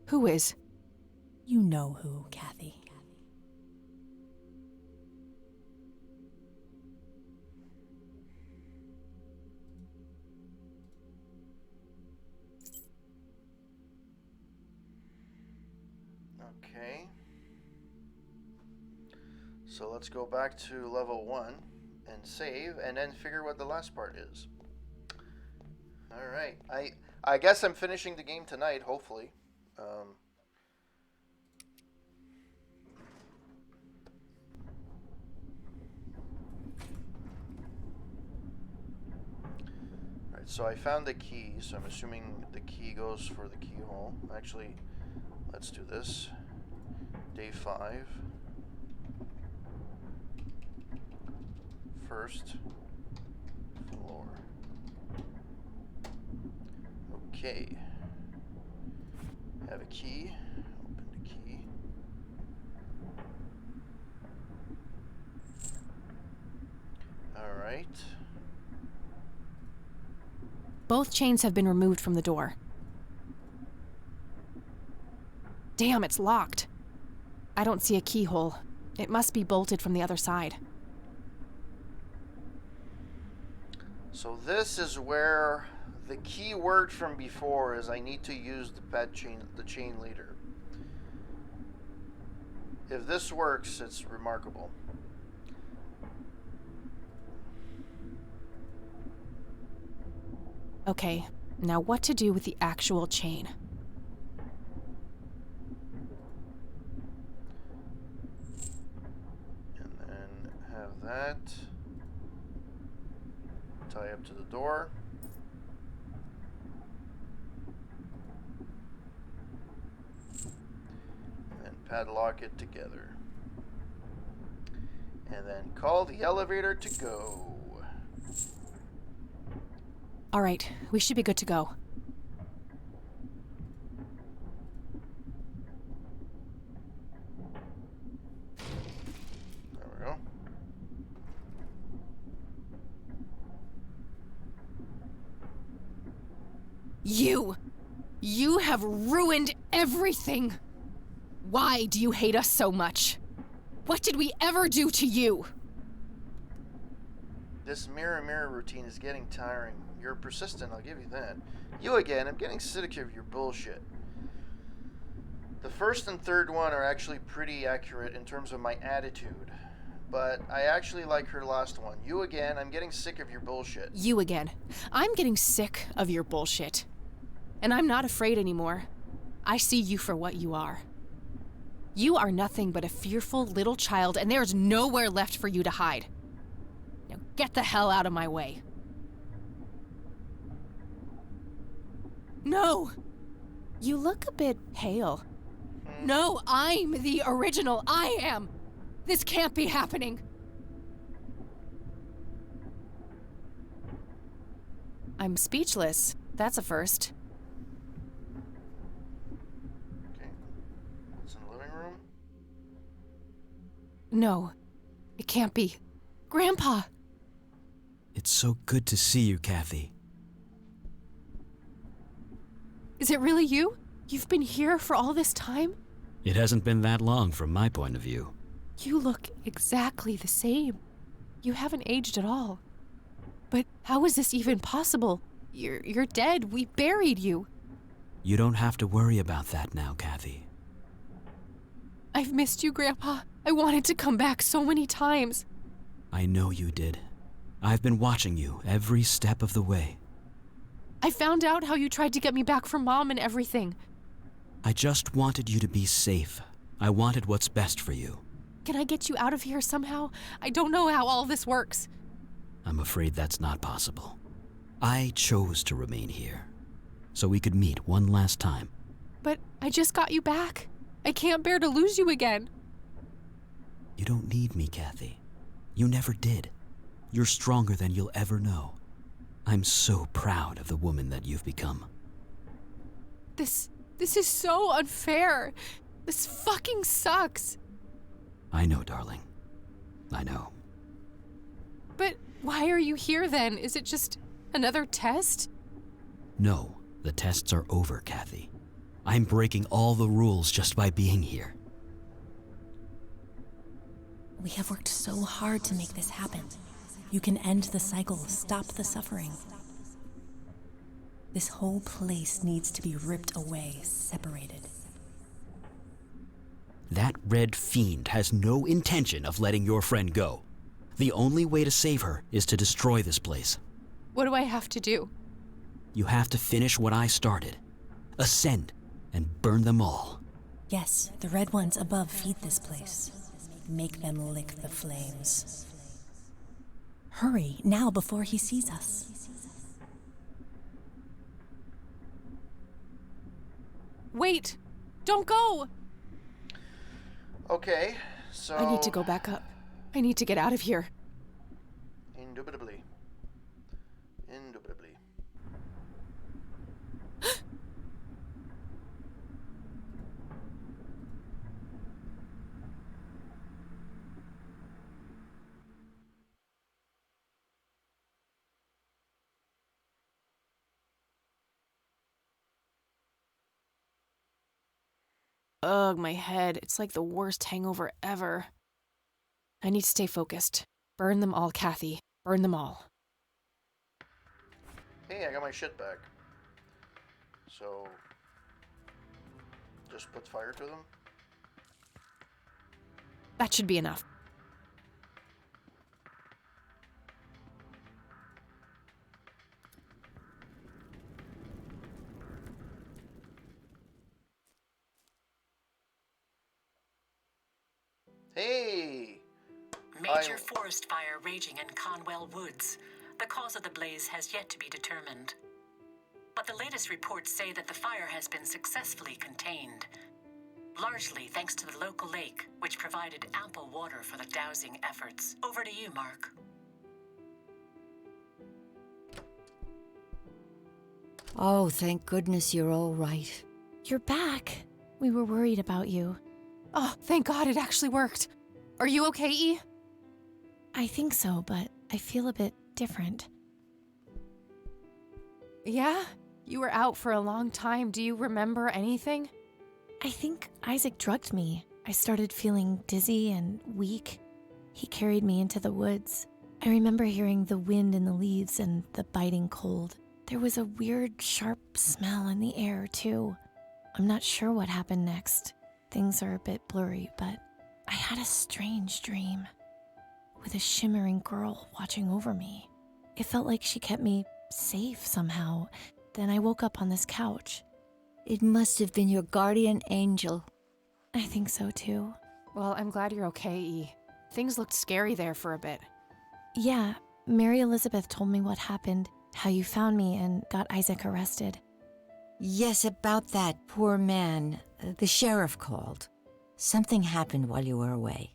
Speaker 2: Who is?
Speaker 12: You know who, Kathy.
Speaker 1: Okay. So let's go back to level 1 and save, and then figure what the last part is. Alright. I guess I'm finishing the game tonight, hopefully. Alright, so I found the key, so I'm assuming the key goes for the keyhole. Actually, let's do this. Day 5. First floor. Okay. Have a key. Open the key. Alright.
Speaker 2: Both chains have been removed from the door. Damn, it's locked. I don't see a keyhole. It must be bolted from the other side.
Speaker 1: So this is where the key word from before is I need to use the chain leader. If this works, it's remarkable.
Speaker 2: Okay, now what to do with the actual chain?
Speaker 1: And then have that tie up to the door. And then padlock it together. And then call the elevator to go.
Speaker 2: All right, we should be good to go.
Speaker 1: There we go.
Speaker 2: You have ruined everything. Why do you hate us so much? What did we ever do to you?
Speaker 1: This mirror routine is getting tiring. You're persistent, I'll give you that. You again, I'm getting sick of your bullshit. The first and third one are actually pretty accurate in terms of my attitude. But I actually like her last one. You again, I'm getting sick of your bullshit.
Speaker 2: You again. I'm getting sick of your bullshit. And I'm not afraid anymore. I see you for what you are. You are nothing but a fearful little child, and there's nowhere left for you to hide. Now get the hell out of my way. No! You look a bit pale. No, I'm the original. I am! This can't be happening. I'm speechless. That's a first.
Speaker 1: Okay. What's in the living room?
Speaker 2: No, it can't be. Grandpa!
Speaker 4: It's so good to see you, Kathy.
Speaker 2: Is it really you? You've been here for all this time?
Speaker 4: It hasn't been that long from my point of view.
Speaker 2: You look exactly the same. You haven't aged at all. But how is this even possible? You're dead. We buried you.
Speaker 4: You don't have to worry about that now, Kathy.
Speaker 2: I've missed you, Grandpa. I wanted to come back so many times.
Speaker 4: I know you did. I've been watching you every step of the way.
Speaker 2: I found out how you tried to get me back from Mom and everything.
Speaker 4: I just wanted you to be safe. I wanted what's best for you.
Speaker 2: Can I get you out of here somehow? I don't know how all this works.
Speaker 4: I'm afraid that's not possible. I chose to remain here, so we could meet one last time.
Speaker 2: But I just got you back. I can't bear to lose you again.
Speaker 4: You don't need me, Kathy. You never did. You're stronger than you'll ever know. I'm so proud of the woman that you've become.
Speaker 2: This is so unfair. This fucking sucks.
Speaker 4: I know, darling. I know.
Speaker 2: But why are you here then? Is it just another test?
Speaker 4: No, the tests are over, Kathy. I'm breaking all the rules just by being here.
Speaker 12: We have worked so hard to make this happen. You can end the cycle, stop the suffering. This whole place needs to be ripped away, separated.
Speaker 4: That red fiend has no intention of letting your friend go. The only way to save her is to destroy this place.
Speaker 2: What do I have to do?
Speaker 4: You have to finish what I started. Ascend and burn them all.
Speaker 12: Yes, the red ones above feed this place. Make them lick the flames. Hurry, now before he sees us.
Speaker 2: Wait! Don't go!
Speaker 1: Okay, so...
Speaker 2: I need to go back up. I need to get out of here.
Speaker 1: Indubitably. Indubitably.
Speaker 2: Ugh, my head. It's like the worst hangover ever. I need to stay focused. Burn them all, Kathy. Burn them all.
Speaker 1: Hey, I got my shit back. So... just put fire to them?
Speaker 2: That should be enough.
Speaker 1: Hey!
Speaker 13: Major forest fire raging in Conwell Woods. The cause of the blaze has yet to be determined. But the latest reports say that the fire has been successfully contained. Largely thanks to the local lake, which provided ample water for the dousing efforts. Over to you, Mark.
Speaker 5: Oh, thank goodness you're all right.
Speaker 12: You're back. We were worried about you.
Speaker 2: Oh, thank God it actually worked. Are you okay, E?
Speaker 12: I think so, but I feel a bit different.
Speaker 2: Yeah? You were out for a long time. Do you remember anything?
Speaker 12: I think Isaac drugged me. I started feeling dizzy and weak. He carried me into the woods. I remember hearing the wind in the leaves and the biting cold. There was a weird, sharp smell in the air, too. I'm not sure what happened next. Things are a bit blurry, but I had a strange dream with a shimmering girl watching over me. It felt like she kept me safe somehow. Then I woke up on this couch.
Speaker 5: It must have been your guardian angel.
Speaker 12: I think so, too.
Speaker 2: Well, I'm glad you're okay, E. Things looked scary there for a bit.
Speaker 12: Yeah, Mary Elizabeth told me what happened, how you found me and got Isaac arrested.
Speaker 5: Yes, about that poor man. The sheriff called. Something happened while you were away.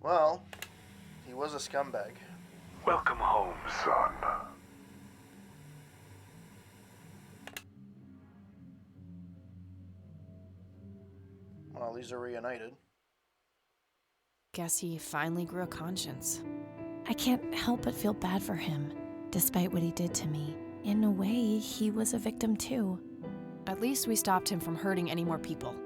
Speaker 1: Well, he was a scumbag.
Speaker 10: Welcome home, son.
Speaker 1: Well, these are reunited.
Speaker 2: Guess he finally grew a conscience.
Speaker 12: I can't help but feel bad for him, despite what he did to me. In a way, he was a victim too.
Speaker 2: At least we stopped him from hurting any more people.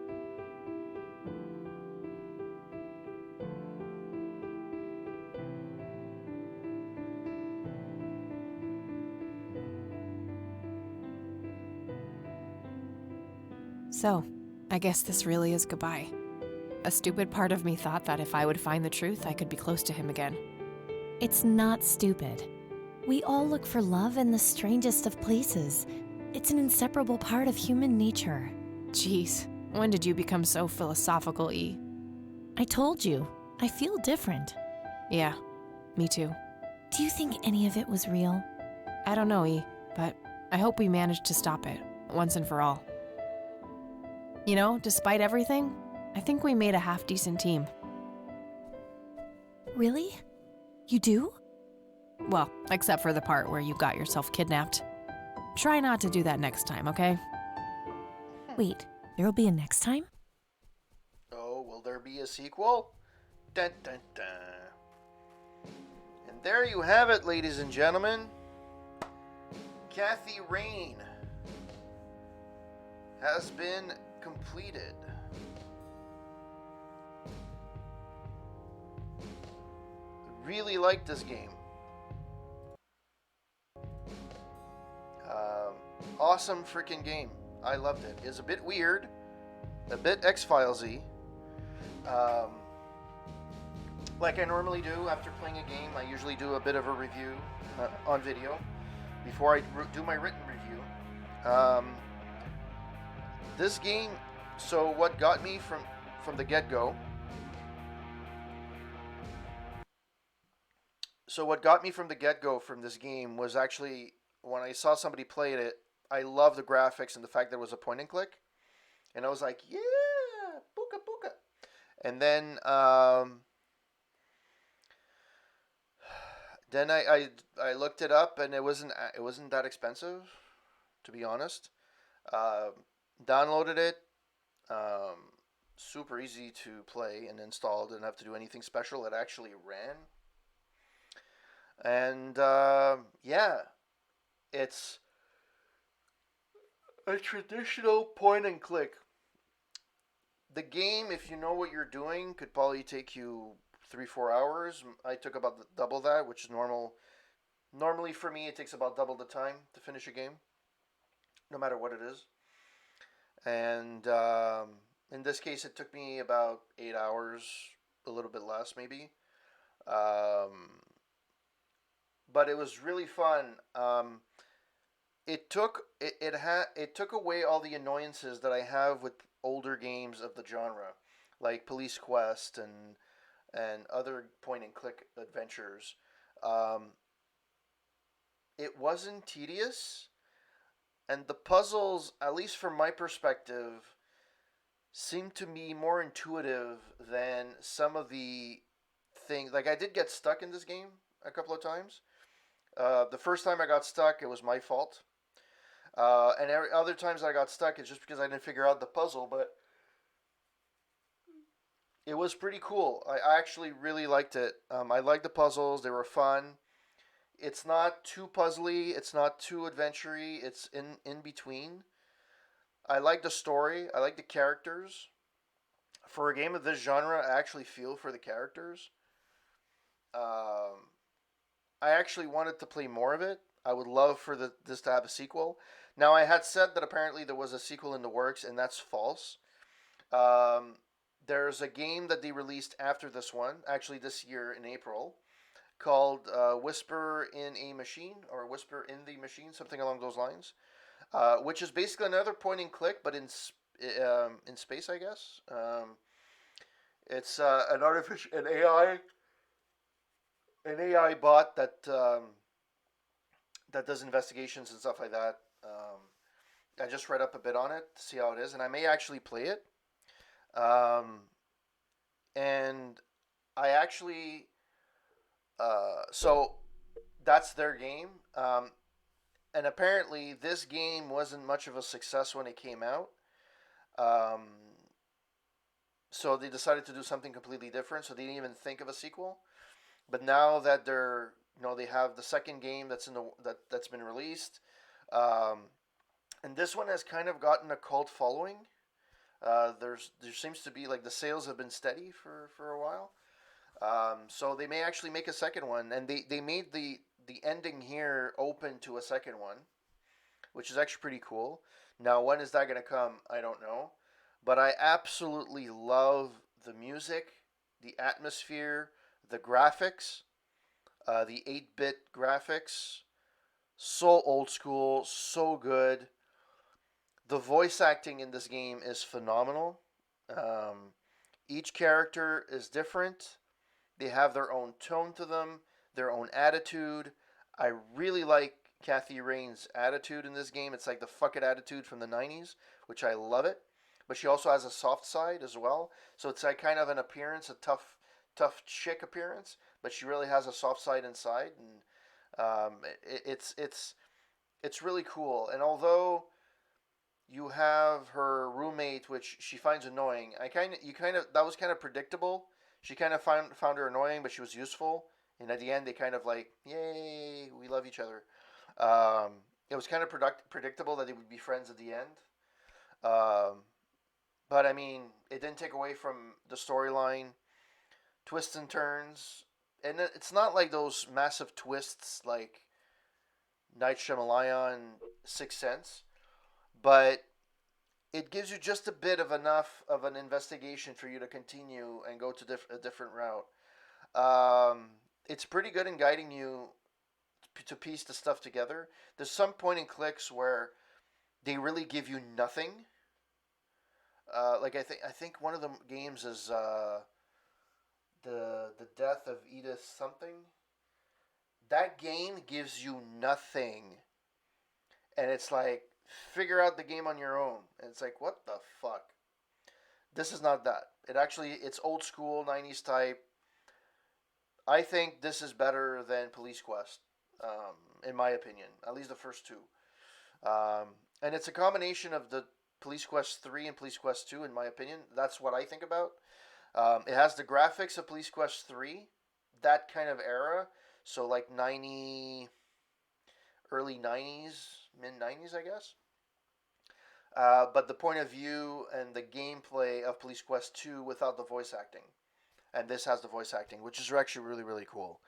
Speaker 2: So, I guess this really is goodbye. A stupid part of me thought that if I would find the truth, I could be close to him again.
Speaker 12: It's not stupid. We all look for love in the strangest of places. It's an inseparable part of human nature.
Speaker 2: Jeez, when did you become so philosophical, E?
Speaker 12: I told you, I feel different.
Speaker 2: Yeah, me too.
Speaker 12: Do you think any of it was real?
Speaker 2: I don't know, E, but I hope we managed to stop it, once and for all. You know, despite everything, I think we made a half-decent team.
Speaker 12: Really? You do?
Speaker 2: Well, except for the part where you got yourself kidnapped. Try not to do that next time, okay?
Speaker 12: Wait, there'll be a next time?
Speaker 1: Oh, will there be a sequel? Dun dun dun. And there you have it, ladies and gentlemen. Kathy Rain has been completed. Really liked this game. Awesome freaking game. I loved it. It's a bit weird, a bit X-Files-y. Like I normally do after playing a game, I usually do a bit of a review on video before I do my written review. This game, so what got me from the get-go So what got me from the get-go from this game was actually when I saw somebody play it, I love the graphics and the fact that it was a point and click. And I was like, yeah, booka booka. And then I looked it up and it wasn't that expensive, to be honest. Uh, Downloaded it. Super easy to play and install. Didn't have to do anything special. It actually ran. And yeah, it's a traditional point and click. The game, if you know what you're doing, could probably take you 3-4 hours. I took about double that, which is normal. Normally for me, it takes about double the time to finish a game, no matter what it is. And in this case, it took me about 8 hours, a little bit less maybe. But it was really fun. It took away all the annoyances that I have with older games of the genre, like Police Quest and other point and click adventures. It wasn't tedious, and the puzzles, at least from my perspective, seemed to be more intuitive than some of the things. Like I did get stuck in this game a couple of times. The first time I got stuck, it was my fault. And other times I got stuck, it's just because I didn't figure out the puzzle. But it was pretty cool. I actually really liked it. I liked the puzzles. They were fun. It's not too puzzly. It's not too adventure-y. It's in between. I like the story. I like the characters. For a game of this genre, I actually feel for the characters. I actually wanted to play more of it. I would love for this to have a sequel. Now, I had said that apparently there was a sequel in the works, and that's false. There's a game that they released after this one, actually this year in April, called Whisper in a Machine, or Whisper in the Machine, something along those lines, which is basically another point and click, but in space, I guess. It's an AI bot that does investigations and stuff like that. I just read up a bit on it to see how it is, and I may actually play it. And I actually, so that's their game. And apparently this game wasn't much of a success when it came out. So they decided to do something completely different. So they didn't even think of a sequel. But now that they have the second game that's that's been released, and this one has kind of gotten a cult following. There seems to be like the sales have been steady for a while. So they may actually make a second one, and they made the ending here open to a second one, which is actually pretty cool. Now, when is that going to come? I don't know. But I absolutely love the music, the atmosphere, the graphics, the 8-bit graphics. So old school, so good. The voice acting in this game is phenomenal. Each character is different. They have their own tone to them, their own attitude. I really like Kathy Rain's attitude in this game. It's like the fuck it attitude from the 90s, which I love it. But she also has a soft side as well. So it's like kind of an appearance, a tough chick appearance, but she really has a soft side inside, and it's really cool. And although you have her roommate, which she finds annoying, that was kind of predictable. She kind of found her annoying, but she was useful. And at the end, they kind of like, yay, we love each other. It was kind of predictable that they would be friends at the end. But I mean, it didn't take away from the storyline, twists and turns, and it's not like those massive twists like Night Shyamalan, Sixth Sense, but it gives you just a bit of enough of an investigation for you to continue and go to a different route. It's pretty good in guiding you to piece the stuff together. There's some point and clicks where they really give you nothing. Like I think one of the games is the death of Edith something. that game gives you nothing. And it's like, figure out the game on your own. And it's like, what the fuck? This is not that. It's old school, 90s type. I think this is better than Police Quest, in my opinion. At least the first two. And it's a combination of the Police Quest 3 and Police Quest 2, in my opinion. That's what I think about. It has the graphics of Police Quest 3, that kind of era. So like early 90s, mid 90s, I guess. But the point of view and the gameplay of Police Quest 2 without the voice acting. And this has the voice acting, which is actually really, really cool.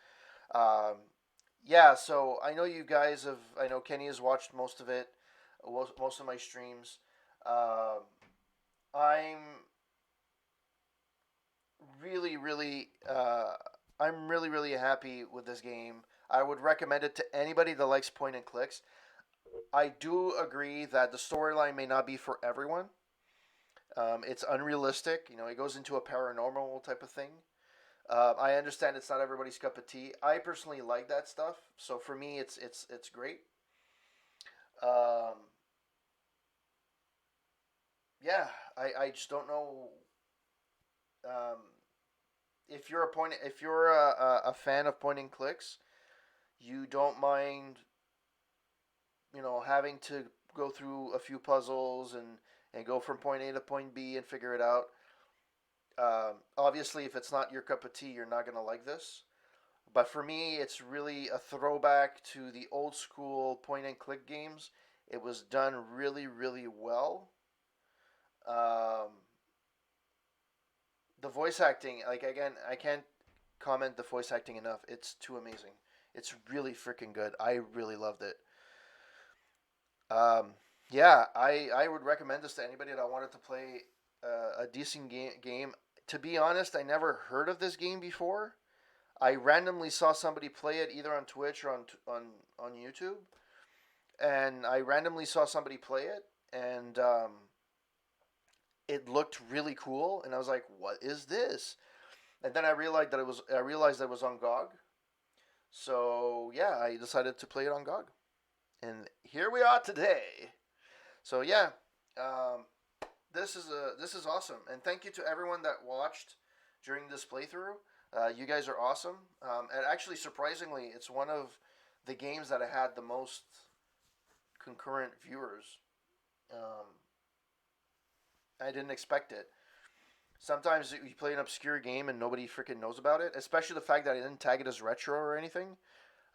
Speaker 1: Yeah, so I know you guys have, I know Kenny has watched most of it, most of my streams. I'm really, really, really happy with this game. I would recommend it to anybody that likes point and clicks. I do agree that the storyline may not be for everyone. It's unrealistic. You know, it goes into a paranormal type of thing. I understand it's not everybody's cup of tea. I personally like that stuff, so for me, it's great. Yeah, I just don't know. If you're a fan of point and clicks, you don't mind, you know, having to go through a few puzzles and go from point A to point B and figure it out. Obviously, if it's not your cup of tea, you're not going to like this. But for me, it's really a throwback to the old school point and click games. It was done really, really well. The voice acting, like, again, I can't comment the voice acting enough. It's too amazing. It's really freaking good. I really loved it. Yeah, I would recommend this to anybody that wanted to play a decent game. To be honest, I never heard of this game before. I randomly saw somebody play it either on Twitch or on YouTube, and I randomly saw somebody play it, and it looked really cool, and I was like, "What is this?" And then I realized that it was on GOG. So yeah, I decided to play it on GOG, and here we are today. So yeah, this is awesome, and thank you to everyone that watched during this playthrough. You guys are awesome, and actually, surprisingly, it's one of the games that I had the most concurrent viewers. I didn't expect it. Sometimes you play an obscure game and nobody freaking knows about it, especially the fact that I didn't tag it as retro or anything.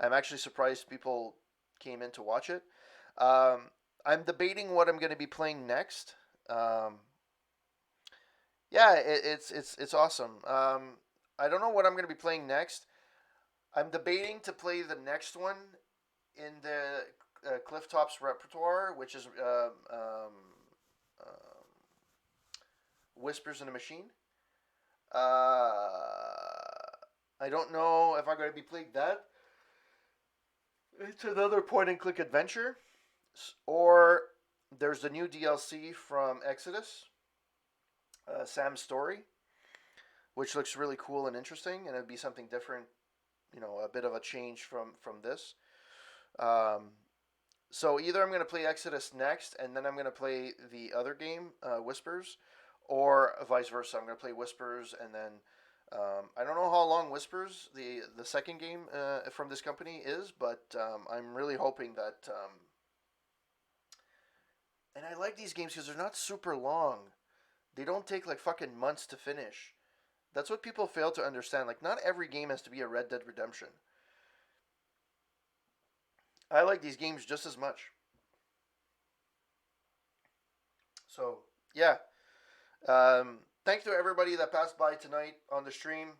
Speaker 1: I'm actually surprised people came in to watch it. I'm debating what I'm going to be playing next. Yeah, it's awesome. I don't know what I'm going to be playing next. I'm debating to play the next one in the Clifftops repertoire, which is Whispers in a Machine. I don't know if I'm going to be playing that. It's another point-and-click adventure. Or there's the new DLC from Exodus, Sam's Story, which looks really cool and interesting, and it'd be something different, you know, a bit of a change from this. So either I'm going to play Exodus next, and then I'm going to play the other game, Whispers, or vice versa. I'm going to play Whispers, and then I don't know how long Whispers, the second game from this company, is, but I'm really hoping that... and I like these games because they're not super long. They don't take like fucking months to finish. That's what people fail to understand. Like, not every game has to be a Red Dead Redemption. I like these games just as much. So, yeah. Thanks to everybody that passed by tonight on the stream.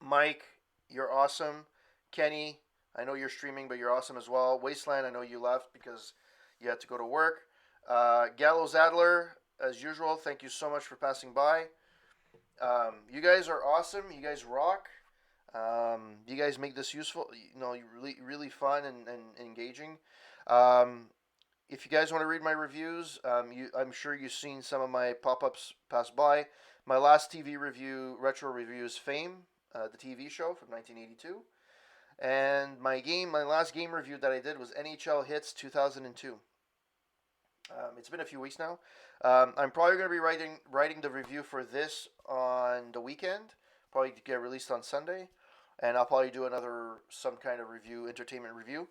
Speaker 1: Mike, you're awesome. Kenny, I know you're streaming, but you're awesome as well. Wasteland, I know you left because you had to go to work. Gallows Adler, as usual, thank you so much for passing by. You guys are awesome. You guys rock. You guys make this useful, you know, really fun and engaging. If you guys want to read my reviews, I'm sure you've seen some of my pop-ups pass by. My last TV review, retro review, is Fame, the TV show from 1982. And my last game review that I did was NHL Hits 2002. It's been a few weeks now. I'm probably going to be writing the review for this on the weekend. Probably get released on Sunday, and I'll probably do some kind of entertainment review.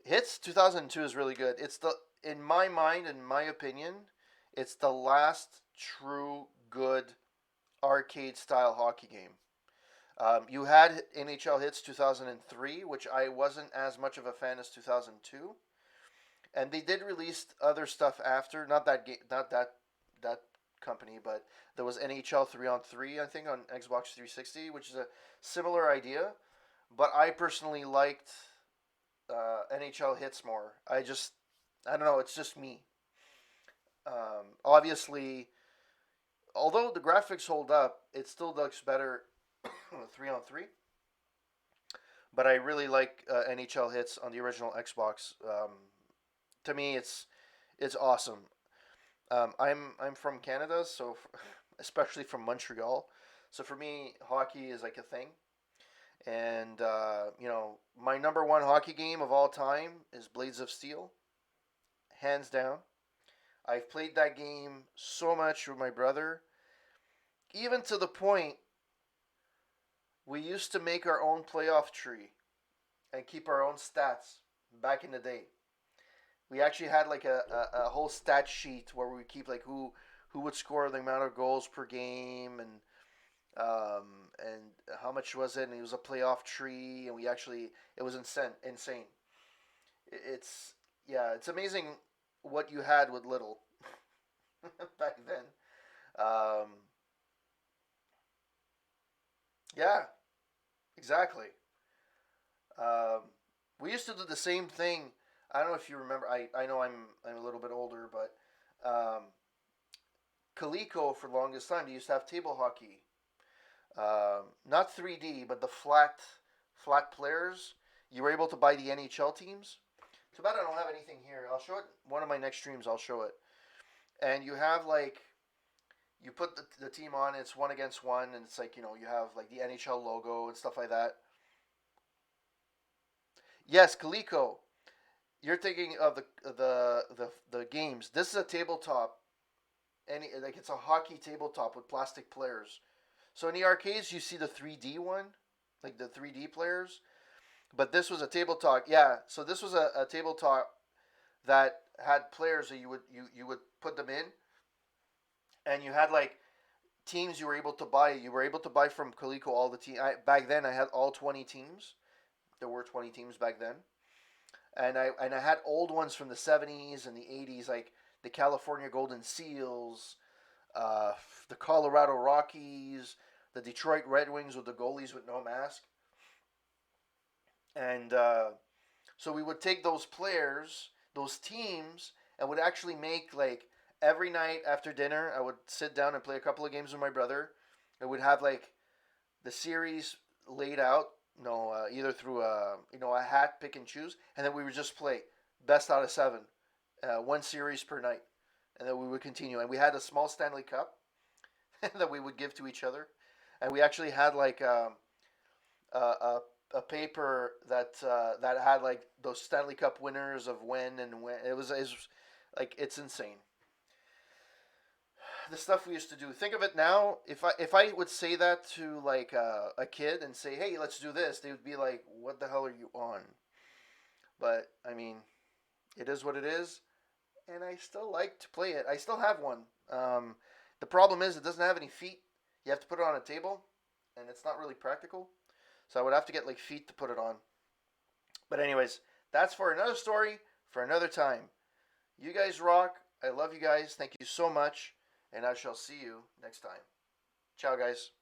Speaker 1: Hits 2002 is really good. It's in my mind, in my opinion, it's the last true good arcade style hockey game. You had NHL Hits 2003, which I wasn't as much of a fan as 2002, and they did release other stuff after. Not that company, but there was NHL 3-on-3, I think, on Xbox 360, which is a similar idea. But I personally liked NHL Hits more. I don't know. It's just me. Obviously, although the graphics hold up, it still looks better 3-on-3. But I really like NHL Hits on the original Xbox. To me, it's awesome. I'm from Canada, so especially from Montreal. So for me, hockey is like a thing. And my number one hockey game of all time is Blades of Steel, hands down. I've played that game so much with my brother, even to the point we used to make our own playoff tree and keep our own stats back in the day. We actually had like a whole stat sheet where we would keep like who would score the amount of goals per game and how much was it, and it was a playoff tree, and it was insane. It's amazing what you had with little back then. Yeah, exactly. We used to do the same thing. I don't know if you remember. I know I'm a little bit older, but Coleco for the longest time, they used to have table hockey. Not 3D, but the flat players. You were able to buy the NHL teams. Too bad I don't have anything here. I'll show it. One of my next streams, I'll show it. And you have like, you put the team on. It's 1-against-1, and it's like, you have like the NHL logo and stuff like that. Yes, Coleco. You're thinking of the games. This is a tabletop. It's a hockey tabletop with plastic players. So in the arcades, you see the 3D one, like the 3D players. But this was a tabletop. Yeah, so this was a tabletop that had players that you would put them in. And you had like teams you were able to buy. You were able to buy from Coleco all the teams. Back then, I had all 20 teams. There were 20 teams back then. And I had old ones from the 70s and the 80s, like the California Golden Seals, the Colorado Rockies, the Detroit Red Wings with the goalies with no mask. And so we would take those players, those teams, and would actually make, like, every night after dinner, I would sit down and play a couple of games with my brother. I would have, like, the series laid out, either through a hat, pick and choose, and then we would just play best out of 7, one series per night, and then we would continue. And we had a small Stanley Cup that we would give to each other, and we actually had like a paper that had like those Stanley Cup winners of when. It was like, it's insane. The stuff we used to do. Think of it now. If I would say that to like a kid and say, "Hey, let's do this," they would be like, "What the hell are you on?" But I mean, it is what it is, and I still like to play it. I still have one. The problem is it doesn't have any feet. You have to put it on a table, and it's not really practical. So I would have to get like feet to put it on. But anyways, that's for another story for another time. You guys rock. I love you guys. Thank you so much. And I shall see you next time. Ciao, guys.